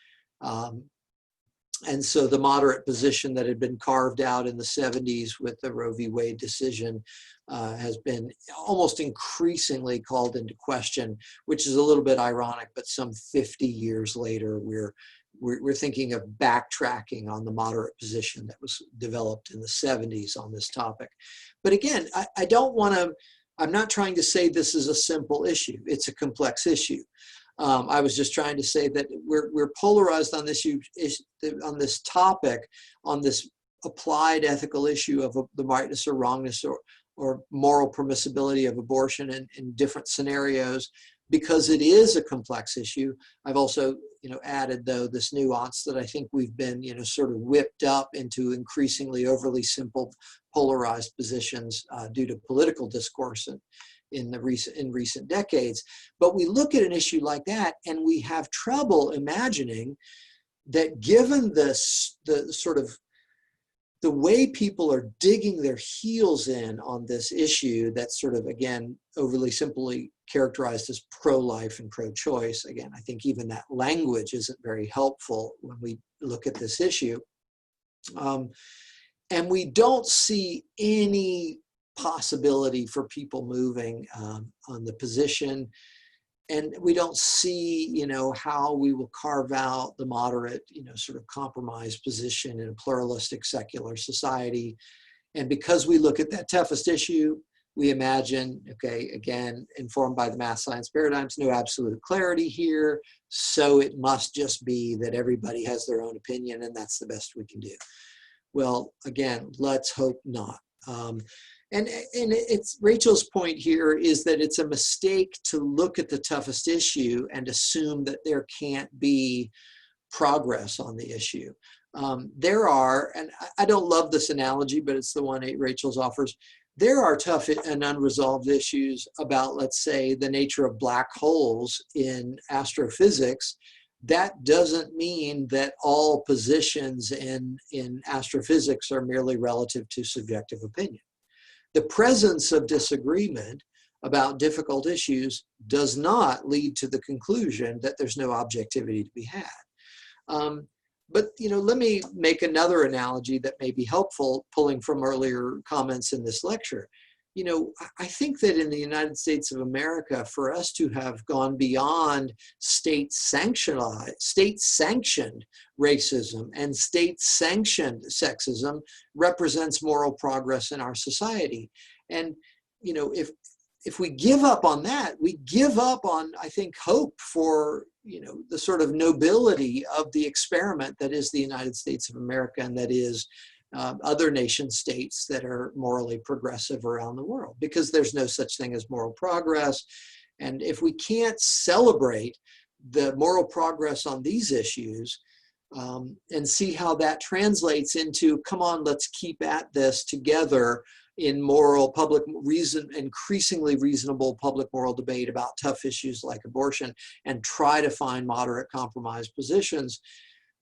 And so the moderate position that had been carved out in the 70s with the Roe v. Wade decision has been almost increasingly called into question, which is a little bit ironic, but some 50 years later, we're thinking of backtracking on the moderate position that was developed in the 70s on this topic. But again, I'm not trying to say this is a simple issue. It's a complex issue. I was just trying to say that we're polarized on this topic, on this applied ethical issue of the rightness or wrongness or moral permissibility of abortion in different scenarios, because it is a complex issue. I've also, added though this nuance that I think we've been, sort of whipped up into increasingly overly simple, polarized positions due to political discourse in recent decades. But we look at an issue like that and we have trouble imagining that, given the way people are digging their heels in on this issue that's sort of, again, overly simply characterized as pro-life and pro-choice. Again, I think even that language isn't very helpful when we look at this issue. And we don't see any possibility for people moving on the position. And we don't see, how we will carve out the moderate, sort of compromise position in a pluralistic secular society. And because we look at that toughest issue, we imagine, okay, again, informed by the math science paradigms, no absolute clarity here. So it must just be that everybody has their own opinion and that's the best we can do. Well, again, let's hope not. And it's Rachel's point here is that it's a mistake to look at the toughest issue and assume that there can't be progress on the issue. There are, and I don't love this analogy, but it's the one Rachel's offers. There are tough and unresolved issues about, let's say, the nature of black holes in astrophysics. That doesn't mean that all positions in astrophysics are merely relative to subjective opinion. The presence of disagreement about difficult issues does not lead to the conclusion that there's no objectivity to be had. But let me make another analogy that may be helpful, pulling from earlier comments in this lecture. I think that in the United States of America, for us to have gone beyond state-sanctioned racism and state-sanctioned sexism represents moral progress in our society. And, if if we give up on that, we give up on, I think, hope for, the sort of nobility of the experiment that is the United States of America, and that is other nation states that are morally progressive around the world, because there's no such thing as moral progress. And if we can't celebrate the moral progress on these issues and see how that translates into, come on, let's keep at this together in moral public reason, increasingly reasonable public moral debate about tough issues like abortion, and try to find moderate compromise positions.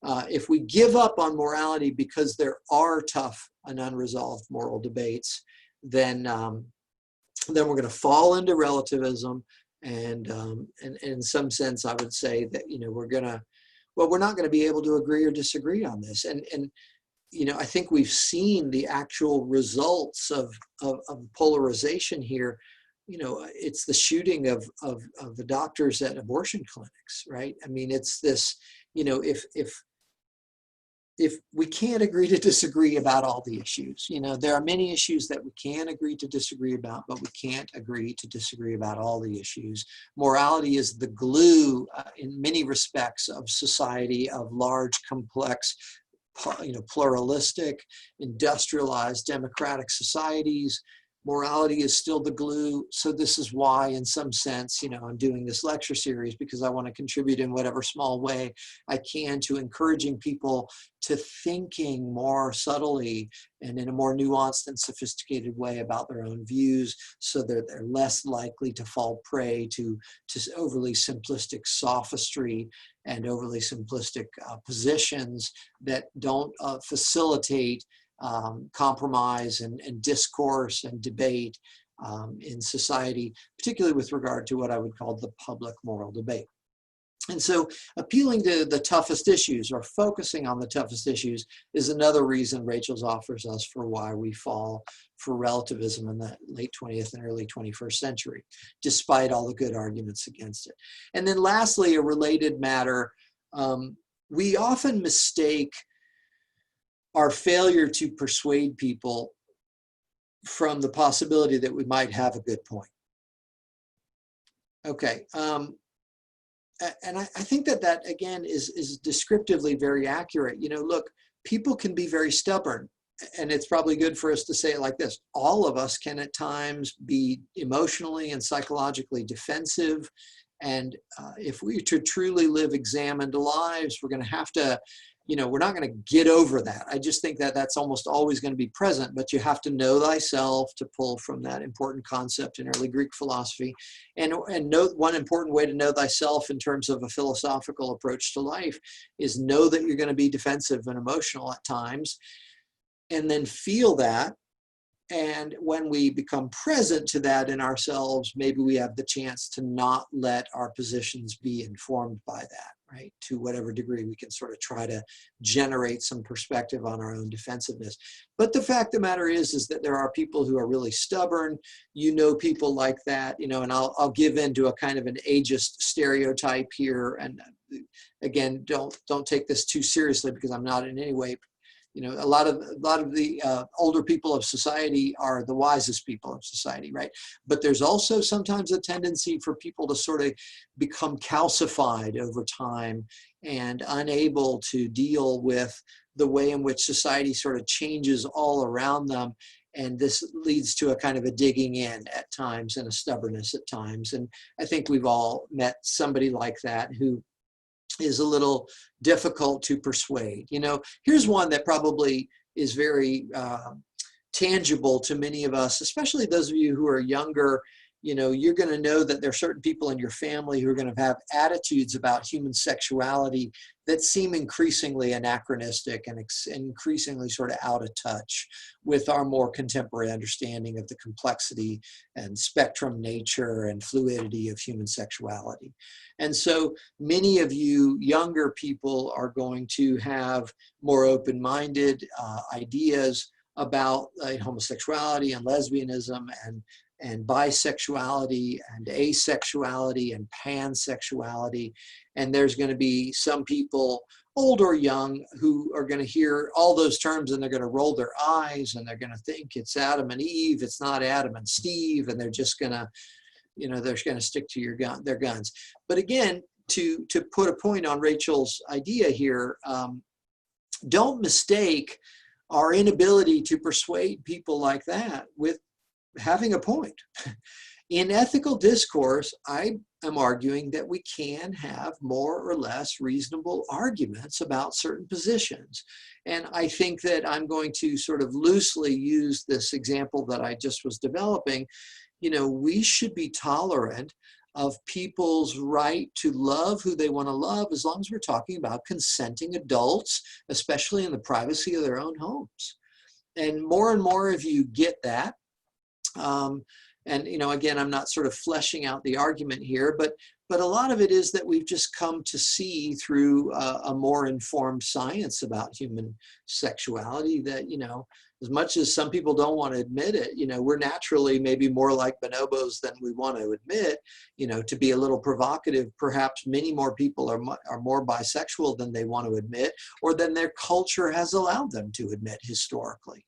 If we give up on morality because there are tough and unresolved moral debates, then we're going to fall into relativism, and in some sense, I would say that we're not going to be able to agree or disagree on this. And I think we've seen the actual results of polarization here. It's the shooting of the doctors at abortion clinics, right? I mean, it's this, if we can't agree to disagree about all the issues, there are many issues that we can agree to disagree about, but we can't agree to disagree about all the issues. Morality is the glue in many respects of society, of large, complex, pluralistic, industrialized, democratic societies. Morality is still the glue. So this is why, in some sense, I'm doing this lecture series, because I want to contribute in whatever small way I can to encouraging people to thinking more subtly and in a more nuanced and sophisticated way about their own views, so that they're less likely to fall prey to overly simplistic sophistry and overly simplistic positions that don't facilitate compromise and discourse and debate in society, particularly with regard to what I would call the public moral debate. And so appealing to the toughest issues, or focusing on the toughest issues, is another reason Rachel's offers us for why we fall for relativism in the late 20th and early 21st century, despite all the good arguments against it. And then lastly, a related matter, we often mistake our failure to persuade people from the possibility that we might have a good point. Okay, and I think that again is descriptively very accurate. Look, people can be very stubborn, and it's probably good for us to say it like this: all of us can at times be emotionally and psychologically defensive, and if we to truly live examined lives, we're going to have to, we're not going to get over that. I just think that that's almost always going to be present, but you have to know thyself, to pull from that important concept in early Greek philosophy. And one important way to know thyself in terms of a philosophical approach to life is know that you're going to be defensive and emotional at times, and then feel that. And when we become present to that in ourselves, maybe we have the chance to not let our positions be informed by that, right? To whatever degree we can sort of try to generate some perspective on our own defensiveness. But the fact of the matter is that there are people who are really stubborn. People like that, and I'll give in to a kind of an ageist stereotype here. And again, don't take this too seriously, because I'm not in any way. A lot of the older people of society are the wisest people of society, right? But there's also sometimes a tendency for people to sort of become calcified over time and unable to deal with the way in which society sort of changes all around them. And this leads to a kind of a digging in at times and a stubbornness at times. And I think we've all met somebody like that who is a little difficult to persuade. Here's one that probably is very tangible to many of us, especially those of you who are younger. You're going to know that there are certain people in your family who are going to have attitudes about human sexuality that seem increasingly anachronistic and increasingly sort of out of touch with our more contemporary understanding of the complexity and spectrum nature and fluidity of human sexuality. And so many of you younger people are going to have more open-minded ideas about homosexuality and lesbianism and and bisexuality and asexuality and pansexuality. And there's going to be some people, old or young, who are going to hear all those terms and they're going to roll their eyes and they're going to think it's Adam and Eve, it's not Adam and Steve, and they're just going to, they're going to stick to their guns. But again, to put a point on Rachel's idea here, don't mistake our inability to persuade people like that with having a point. In ethical discourse, I am arguing that we can have more or less reasonable arguments about certain positions. And I think that I'm going to sort of loosely use this example that I just was developing. We should be tolerant of people's right to love who they want to love, as long as we're talking about consenting adults, especially in the privacy of their own homes. And more of you get that. And again, I'm not sort of fleshing out the argument here, but a lot of it is that we've just come to see through a more informed science about human sexuality that, as much as some people don't want to admit it, we're naturally maybe more like bonobos than we want to admit. To be a little provocative, perhaps many more people are more bisexual than they want to admit, or than their culture has allowed them to admit historically.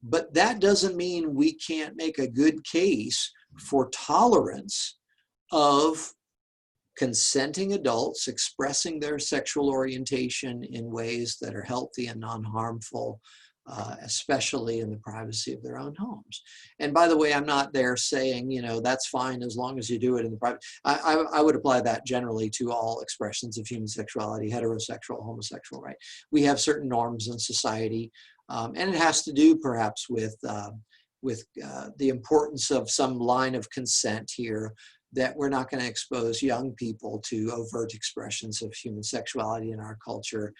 But that doesn't mean we can't make a good case for tolerance of consenting adults expressing their sexual orientation in ways that are healthy and non-harmful, especially in the privacy of their own homes. And by the way, I'm not there saying, that's fine as long as you do it in the private. I would apply that generally to all expressions of human sexuality, heterosexual, homosexual, right? We have certain norms in society. And it has to do perhaps with the importance of some line of consent here, that we're not going to expose young people to overt expressions of human sexuality in our culture,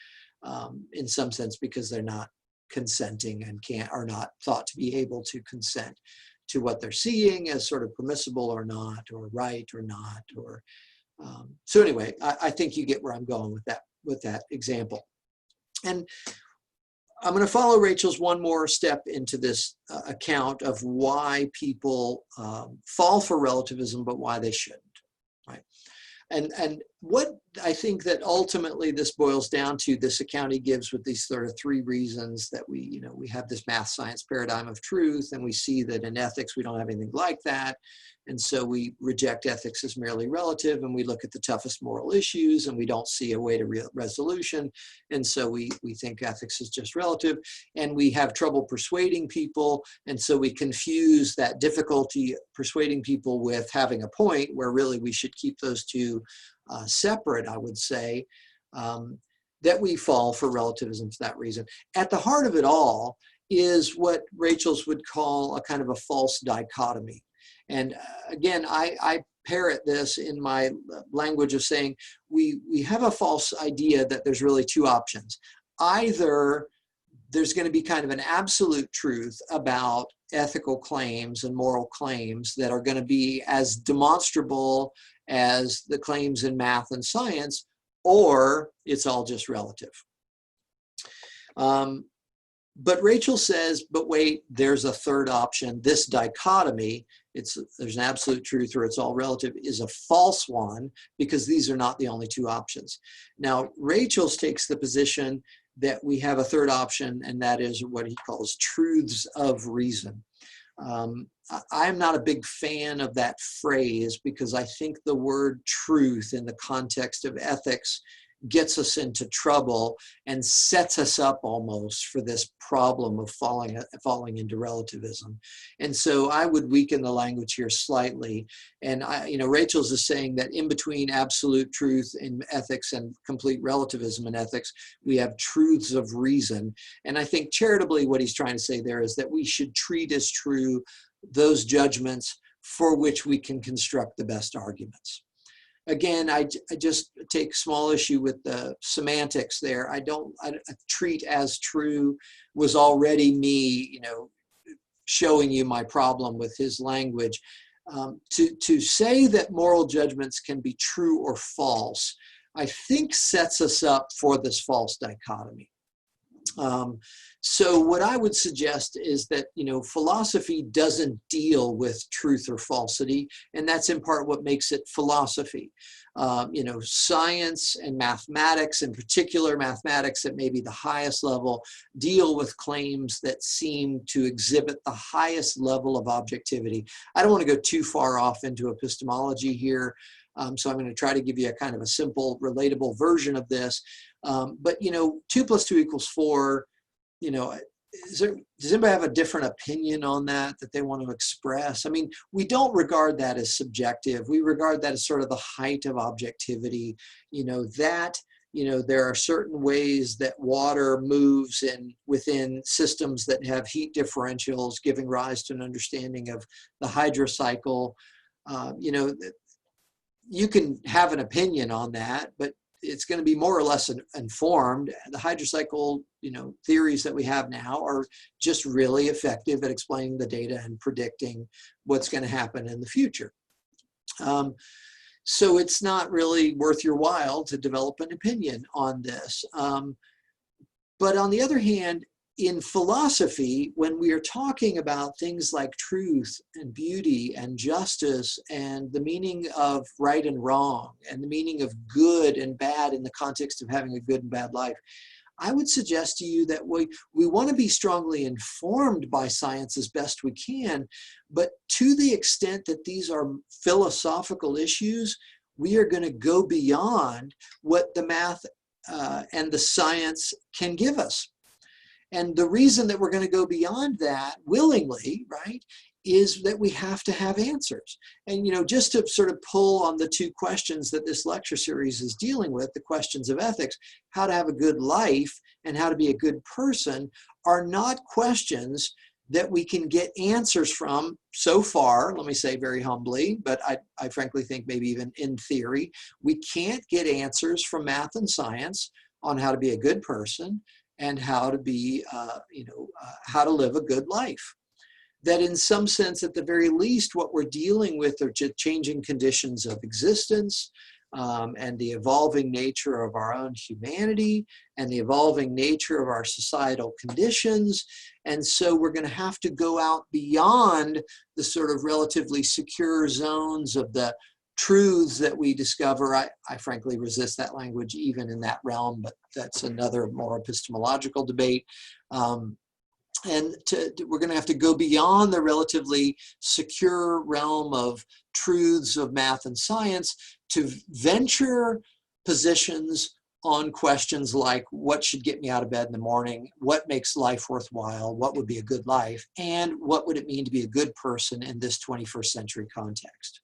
in some sense, because they're not consenting and are not thought to be able to consent to what they're seeing as sort of permissible or not, or right or not. Or so anyway, I think you get where I'm going with that example. And I'm going to follow Rachel's one more step into this account of why people fall for relativism, but why they shouldn't, right? And what I think that ultimately this boils down to, this account he gives with these sort of three reasons that we have this math science paradigm of truth, and we see that in ethics we don't have anything like that. And so we reject ethics as merely relative, and we look at the toughest moral issues and we don't see a way to resolution. And so we think ethics is just relative, and we have trouble persuading people. And so we confuse that difficulty persuading people with having a point, where really we should keep those two separate, I would say, that we fall for relativism for that reason. At the heart of it all is what Rachel's would call a kind of a false dichotomy. And again, I parrot this in my language of saying we have a false idea that there's really two options. Either there's going to be kind of an absolute truth about ethical claims and moral claims that are going to be as demonstrable as the claims in math and science, or it's all just relative. But Rachel says, but wait, there's a third option. This dichotomy, there's an absolute truth or it's all relative, is a false one, because these are not the only two options. Now, Rachel's takes the position that we have a third option, and that is what he calls truths of reason. I'm not a big fan of that phrase, because I think the word truth in the context of ethics gets us into trouble and sets us up almost for this problem of falling into relativism. And so I would weaken the language here slightly. And Rachel's is saying that in between absolute truth in ethics and complete relativism in ethics, we have truths of reason. And I think charitably what he's trying to say there is that we should treat as true those judgments for which we can construct the best arguments. Again, I just take small issue with the semantics there. I treat as true was already me, showing you my problem with his language. To say that moral judgments can be true or false, I think sets us up for this false dichotomy. So what I would suggest is that, philosophy doesn't deal with truth or falsity, and that's in part what makes it philosophy. Science and mathematics, in particular mathematics at maybe the highest level, deal with claims that seem to exhibit the highest level of objectivity. I don't want to go too far off into epistemology here, so I'm going to try to give you a kind of a simple, relatable version of this. But 2 + 2 = 4, does anybody have a different opinion on that they want to express? I mean, we don't regard that as subjective. We regard that as sort of the height of objectivity, there are certain ways that water moves within systems that have heat differentials, giving rise to an understanding of the hydrocycle. You can have an opinion on that, but it's going to be more or less informed. The hydrocycle, theories that we have now are just really effective at explaining the data and predicting what's going to happen in the future. So it's not really worth your while to develop an opinion on this. But on the other hand, in philosophy, when we are talking about things like truth and beauty and justice and the meaning of right and wrong and the meaning of good and bad in the context of having a good and bad life, I would suggest to you that we want to be strongly informed by science as best we can, but to the extent that these are philosophical issues, we are going to go beyond what the math and the science can give us. And the reason that we're going to go beyond that willingly, right, is that we have to have answers. And, just to sort of pull on the 2 questions that this lecture series is dealing with, the questions of ethics, how to have a good life and how to be a good person, are not questions that we can get answers from so far, let me say very humbly, but I frankly think maybe even in theory, we can't get answers from math and science on how to be a good person and how to be, how to live a good life. That in some sense, at the very least, what we're dealing with are just changing conditions of existence and the evolving nature of our own humanity and the evolving nature of our societal conditions. And so we're going to have to go out beyond the sort of relatively secure zones of the truths that we discover. I frankly resist that language even in that realm, but that's another more epistemological debate. And we're going to have to go beyond the relatively secure realm of truths of math and science to venture positions on questions like what should get me out of bed in the morning, what makes life worthwhile, what would be a good life, and what would it mean to be a good person in this 21st century context.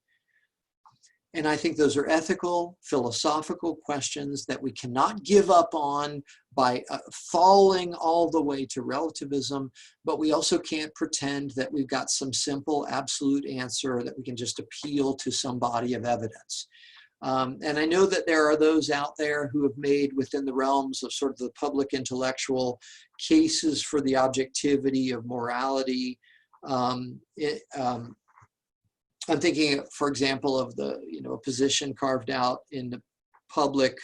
And I think those are ethical, philosophical questions that we cannot give up on by falling all the way to relativism, but we also can't pretend that we've got some simple, absolute answer that we can just appeal to some body of evidence. And I know that there are those out there who have made within the realms of sort of the public intellectual cases for the objectivity of morality. I'm thinking, for example, of the a position carved out in the public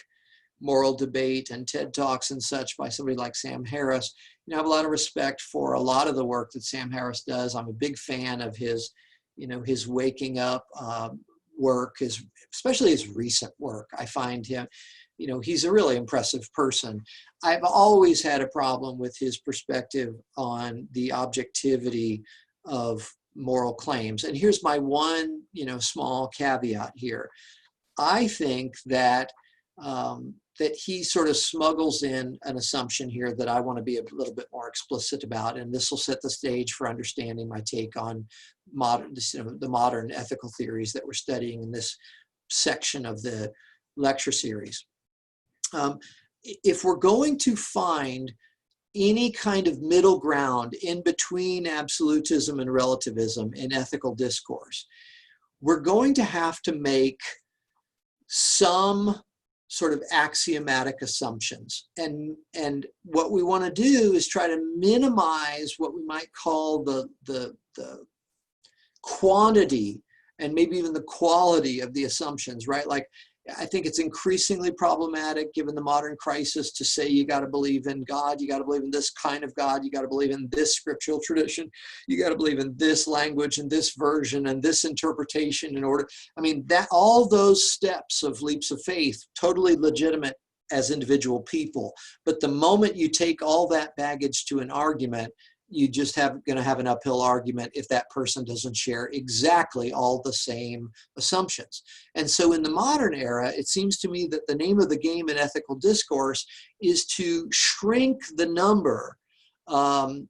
moral debate and TED Talks and such by somebody like Sam Harris. I have a lot of respect for a lot of the work that Sam Harris does. I'm a big fan of his, his waking up work, especially his recent work. I find him, he's a really impressive person. I've always had a problem with his perspective on the objectivity of moral claims. And here's my one, small caveat here. I think that that he sort of smuggles in an assumption here that I want to be a little bit more explicit about, and this will set the stage for understanding my take on the modern ethical theories that we're studying in this section of the lecture series. If we're going to find any kind of middle ground in between absolutism and relativism in ethical discourse, we're going to have to make some sort of axiomatic assumptions. And what we want to do is try to minimize what we might call the quantity and maybe even the quality of the assumptions, right? Like I think it's increasingly problematic given the modern crisis to say you got to believe in God, you got to believe in this kind of God, you got to believe in this scriptural tradition, you got to believe in this language and this version and this interpretation in order. I mean, that all those steps of leaps of faith, totally legitimate as individual people. But the moment you take all that baggage to an argument, you just going to have an uphill argument if that person doesn't share exactly all the same assumptions. And so in the modern era, it seems to me that the name of the game in ethical discourse is to shrink the number and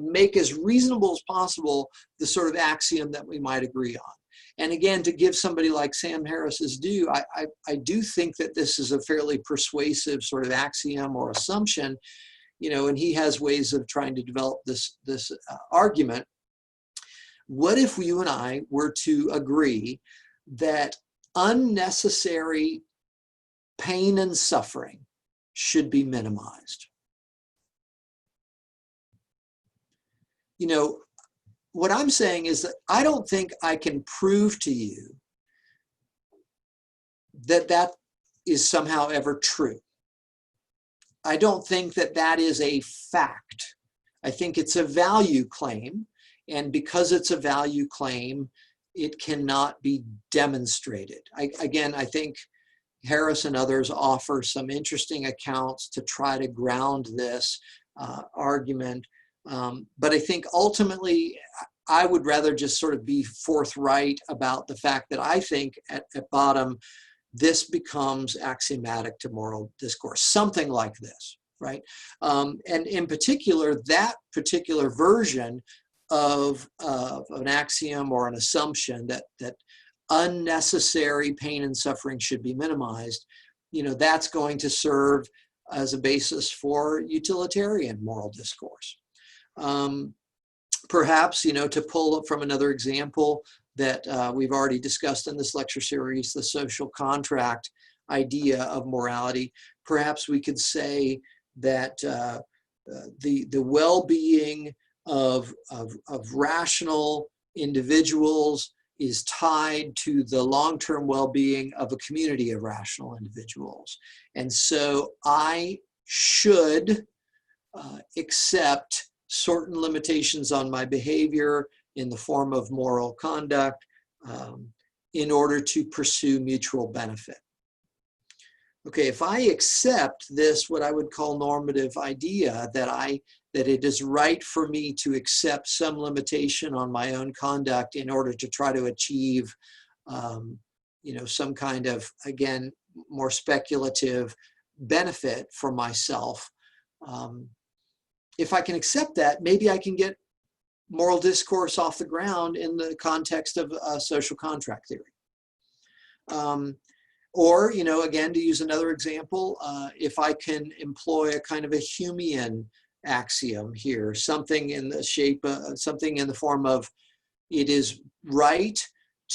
make as reasonable as possible the sort of axiom that we might agree on. And again, to give somebody like Sam Harris his due, I do think that this is a fairly persuasive sort of axiom or assumption, you know, and he has ways of trying to develop this argument. What if you and I were to agree that unnecessary pain and suffering should be minimized? You know, what I'm saying is that I don't think I can prove to you that that is somehow ever true. I don't think that that is a fact. I think it's a value claim. And because it's a value claim, it cannot be demonstrated. Again, I think Harris and others offer some interesting accounts to try to ground this argument. But I think ultimately, I would rather just sort of be forthright about the fact that I think at bottom, this becomes axiomatic to moral discourse, something like this, right? And in particular, that particular version of an axiom or an assumption that unnecessary pain and suffering should be minimized, you know, that's going to serve as a basis for utilitarian moral discourse. Perhaps, you know, to pull up from another example that we've already discussed in this lecture series, the social contract idea of morality, perhaps we could say that the well-being of rational individuals is tied to the long-term well-being of a community of rational individuals. And so I should accept certain limitations on my behavior in the form of moral conduct in order to pursue mutual benefit. Okay, if I accept this, what I would call normative idea, that it is right for me to accept some limitation on my own conduct in order to try to achieve, you know, some kind of, again, more speculative benefit for myself. If I can accept that, maybe I can get moral discourse off the ground in the context of social contract theory. Or, you know, again, to use another example, if I can employ a kind of a Humean axiom here, something in the shape, something in the form of, it is right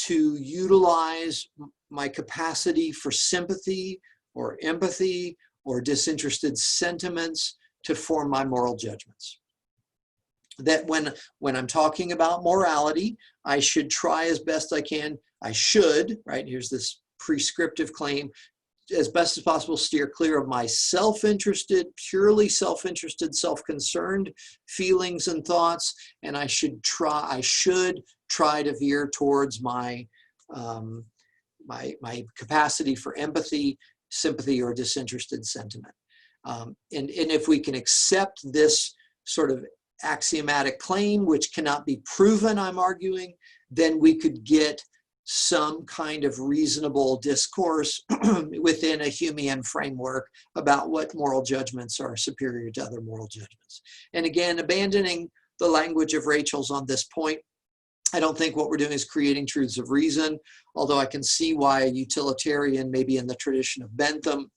to utilize my capacity for sympathy or empathy or disinterested sentiments to form my moral judgments. That when I'm talking about morality, I should try as best I can, right, here's this prescriptive claim, as best as possible steer clear of my self-interested, purely self-interested, self-concerned feelings and thoughts, and I should try to veer towards my my capacity for empathy, sympathy, or disinterested sentiment. And if we can accept this sort of axiomatic claim, which cannot be proven, I'm arguing, then we could get some kind of reasonable discourse within a Humean framework about what moral judgments are superior to other moral judgments. And again, abandoning the language of Rachel's on this point, I don't think what we're doing is creating truths of reason, although I can see why a utilitarian, maybe in the tradition of Bentham,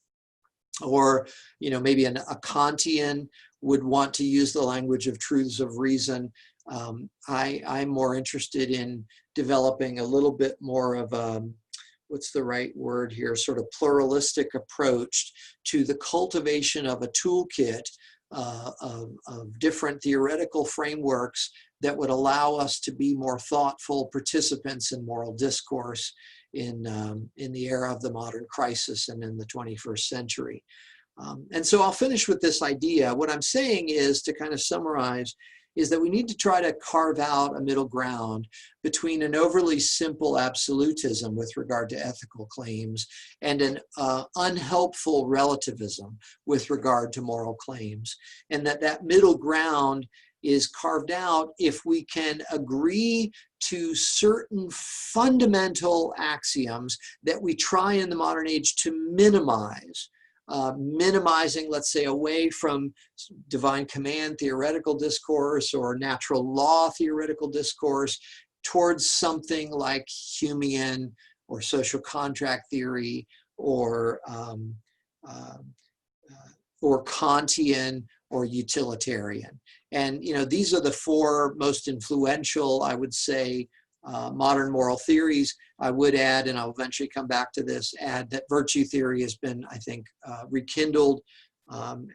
or, you know, maybe a Kantian would want to use the language of truths of reason. I'm more interested in developing a little bit more of a, what's the right word here, sort of pluralistic approach to the cultivation of a toolkit of different theoretical frameworks that would allow us to be more thoughtful participants in moral discourse in the era of the modern crisis and in the 21st century. And so I'll finish with this idea. What I'm saying is, to kind of summarize, is that we need to try to carve out a middle ground between an overly simple absolutism with regard to ethical claims and an unhelpful relativism with regard to moral claims. And that middle ground is carved out if we can agree to certain fundamental axioms that we try in the modern age to minimize. Minimizing, let's say, away from divine command theoretical discourse or natural law theoretical discourse towards something like Humean or social contract theory or Kantian or utilitarian. And these are the four most influential, I would say, modern moral theories. I would add, and I'll eventually come back to this, add that virtue theory has been, I think, rekindled. And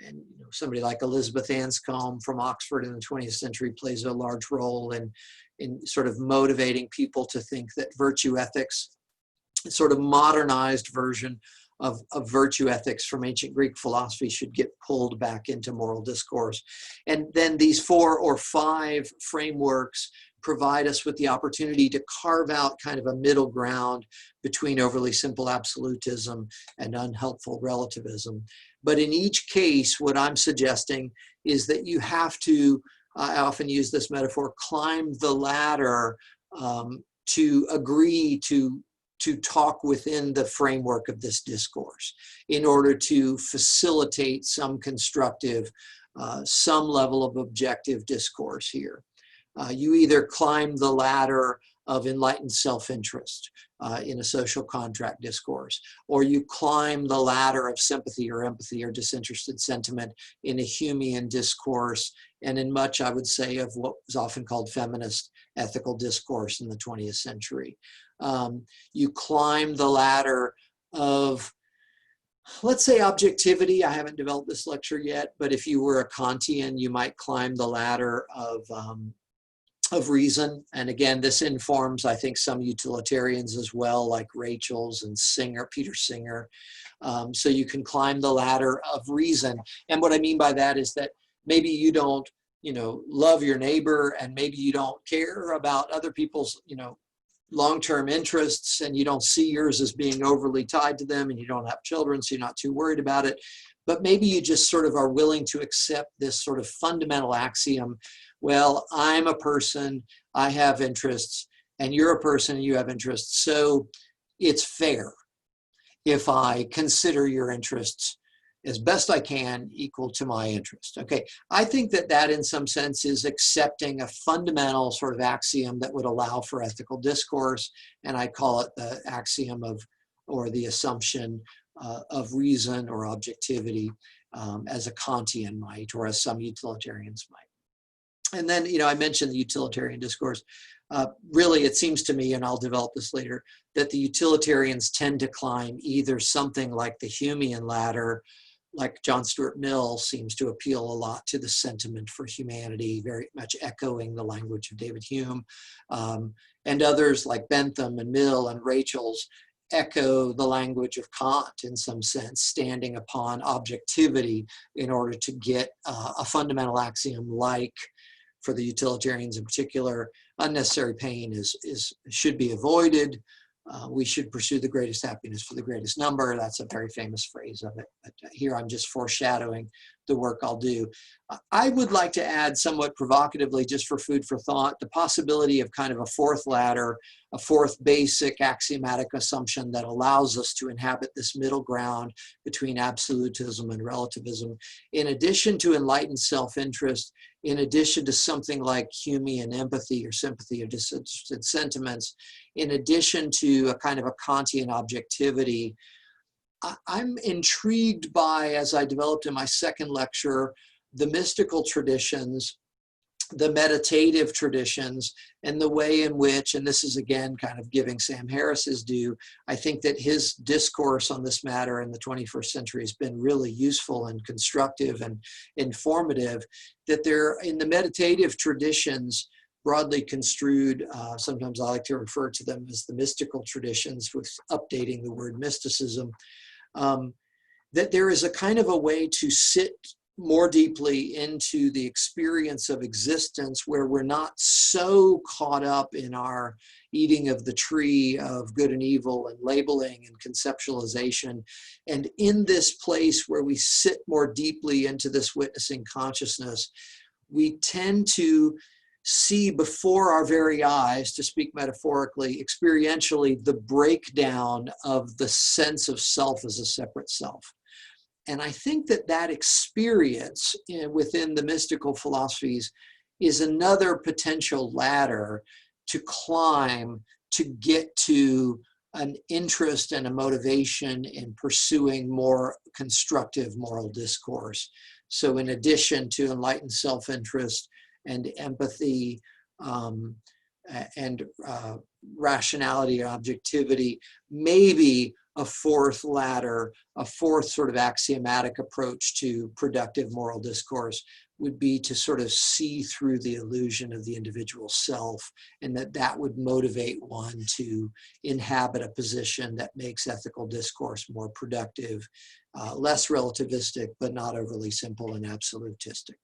somebody like Elizabeth Anscombe from Oxford in the 20th century plays a large role in sort of motivating people to think that virtue ethics, a sort of modernized version of virtue ethics from ancient Greek philosophy, should get pulled back into moral discourse. And then these 4 or 5 frameworks provide us with the opportunity to carve out kind of a middle ground between overly simple absolutism and unhelpful relativism. But in each case, what I'm suggesting is that you have to, I often use this metaphor, climb the ladder to agree to talk within the framework of this discourse in order to facilitate some constructive, some level of objective discourse here. You either climb the ladder of enlightened self-interest in a social contract discourse, or you climb the ladder of sympathy or empathy or disinterested sentiment in a Humean discourse, and in much, I would say, of what was often called feminist ethical discourse in the 20th century. You climb the ladder of, let's say, objectivity. I haven't developed this lecture yet, but if you were a Kantian, you might climb the ladder of reason. And again, this informs, I think, some utilitarians as well, like Rachel's and Singer, Peter Singer. So you can climb the ladder of reason. And what I mean by that is that maybe you don't, love your neighbor, and maybe you don't care about other people's, long-term interests, and you don't see yours as being overly tied to them, and you don't have children, so you're not too worried about it. But maybe you just sort of are willing to accept this sort of fundamental axiom. Well, I'm a person, I have interests, and you're a person, and you have interests. So it's fair if I consider your interests as best I can equal to my interest. Okay, I think that in some sense is accepting a fundamental sort of axiom that would allow for ethical discourse, and I call it the axiom of, or the assumption of reason or objectivity, as a Kantian might, or as some utilitarians might. And then, I mentioned the utilitarian discourse. Really, it seems to me, and I'll develop this later, that the utilitarians tend to climb either something like the Humean ladder, like John Stuart Mill seems to appeal a lot to the sentiment for humanity, very much echoing the language of David Hume, and others like Bentham and Mill and Rachel's echo the language of Kant in some sense, standing upon objectivity in order to get a fundamental axiom like, for the utilitarians in particular, unnecessary pain should be avoided. We should pursue the greatest happiness for the greatest number. That's a very famous phrase of it. But here I'm just foreshadowing the work I'll do. I would like to add, somewhat provocatively, just for food for thought, the possibility of kind of a fourth ladder, a fourth basic axiomatic assumption that allows us to inhabit this middle ground between absolutism and relativism. In addition to enlightened self-interest, in addition to something like Humean empathy or sympathy or disinterested sentiments, in addition to a kind of a Kantian objectivity, I'm intrigued by, as I developed in my second lecture, the mystical traditions, the meditative traditions, and the way in which, and this is again kind of giving Sam Harris his due, I think that his discourse on this matter in the 21st century has been really useful and constructive and informative, that there, in the meditative traditions, broadly construed, sometimes I like to refer to them as the mystical traditions, with updating the word mysticism, that there is a kind of a way to sit more deeply into the experience of existence where we're not so caught up in our eating of the tree of good and evil and labeling and conceptualization. And in this place where we sit more deeply into this witnessing consciousness, we tend to see before our very eyes, to speak metaphorically, experientially, the breakdown of the sense of self as a separate self. And I think that that experience within the mystical philosophies is another potential ladder to climb to get to an interest and a motivation in pursuing more constructive moral discourse. So in addition to enlightened self-interest and empathy and rationality or objectivity, maybe a fourth ladder, a fourth sort of axiomatic approach to productive moral discourse would be to sort of see through the illusion of the individual self, and that would motivate one to inhabit a position that makes ethical discourse more productive, less relativistic, but not overly simple and absolutistic.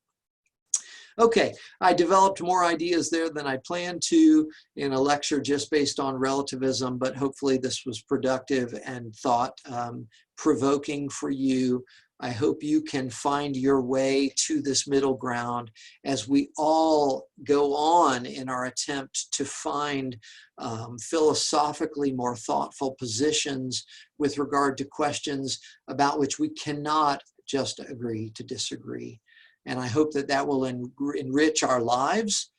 Okay, I developed more ideas there than I planned to in a lecture just based on relativism, but hopefully this was productive and thought-provoking for you. I hope you can find your way to this middle ground as we all go on in our attempt to find philosophically more thoughtful positions with regard to questions about which we cannot just agree to disagree. And I hope that that will enrich our lives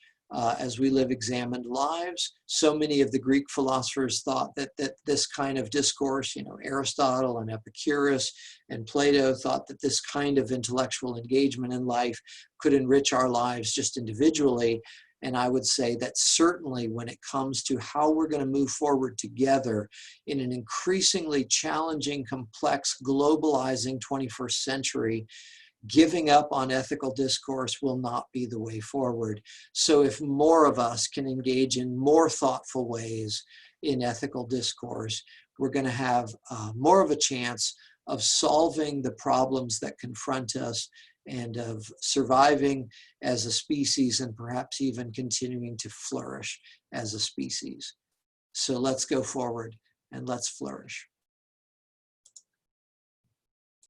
as we live examined lives. So many of the Greek philosophers thought that this kind of discourse, Aristotle and Epicurus and Plato thought that this kind of intellectual engagement in life could enrich our lives just individually. And I would say that certainly when it comes to how we're going to move forward together in an increasingly challenging, complex, globalizing 21st century, giving up on ethical discourse will not be the way forward. So if more of us can engage in more thoughtful ways in ethical discourse, we're going to have more of a chance of solving the problems that confront us and of surviving as a species and perhaps even continuing to flourish as a species. So let's go forward and let's flourish.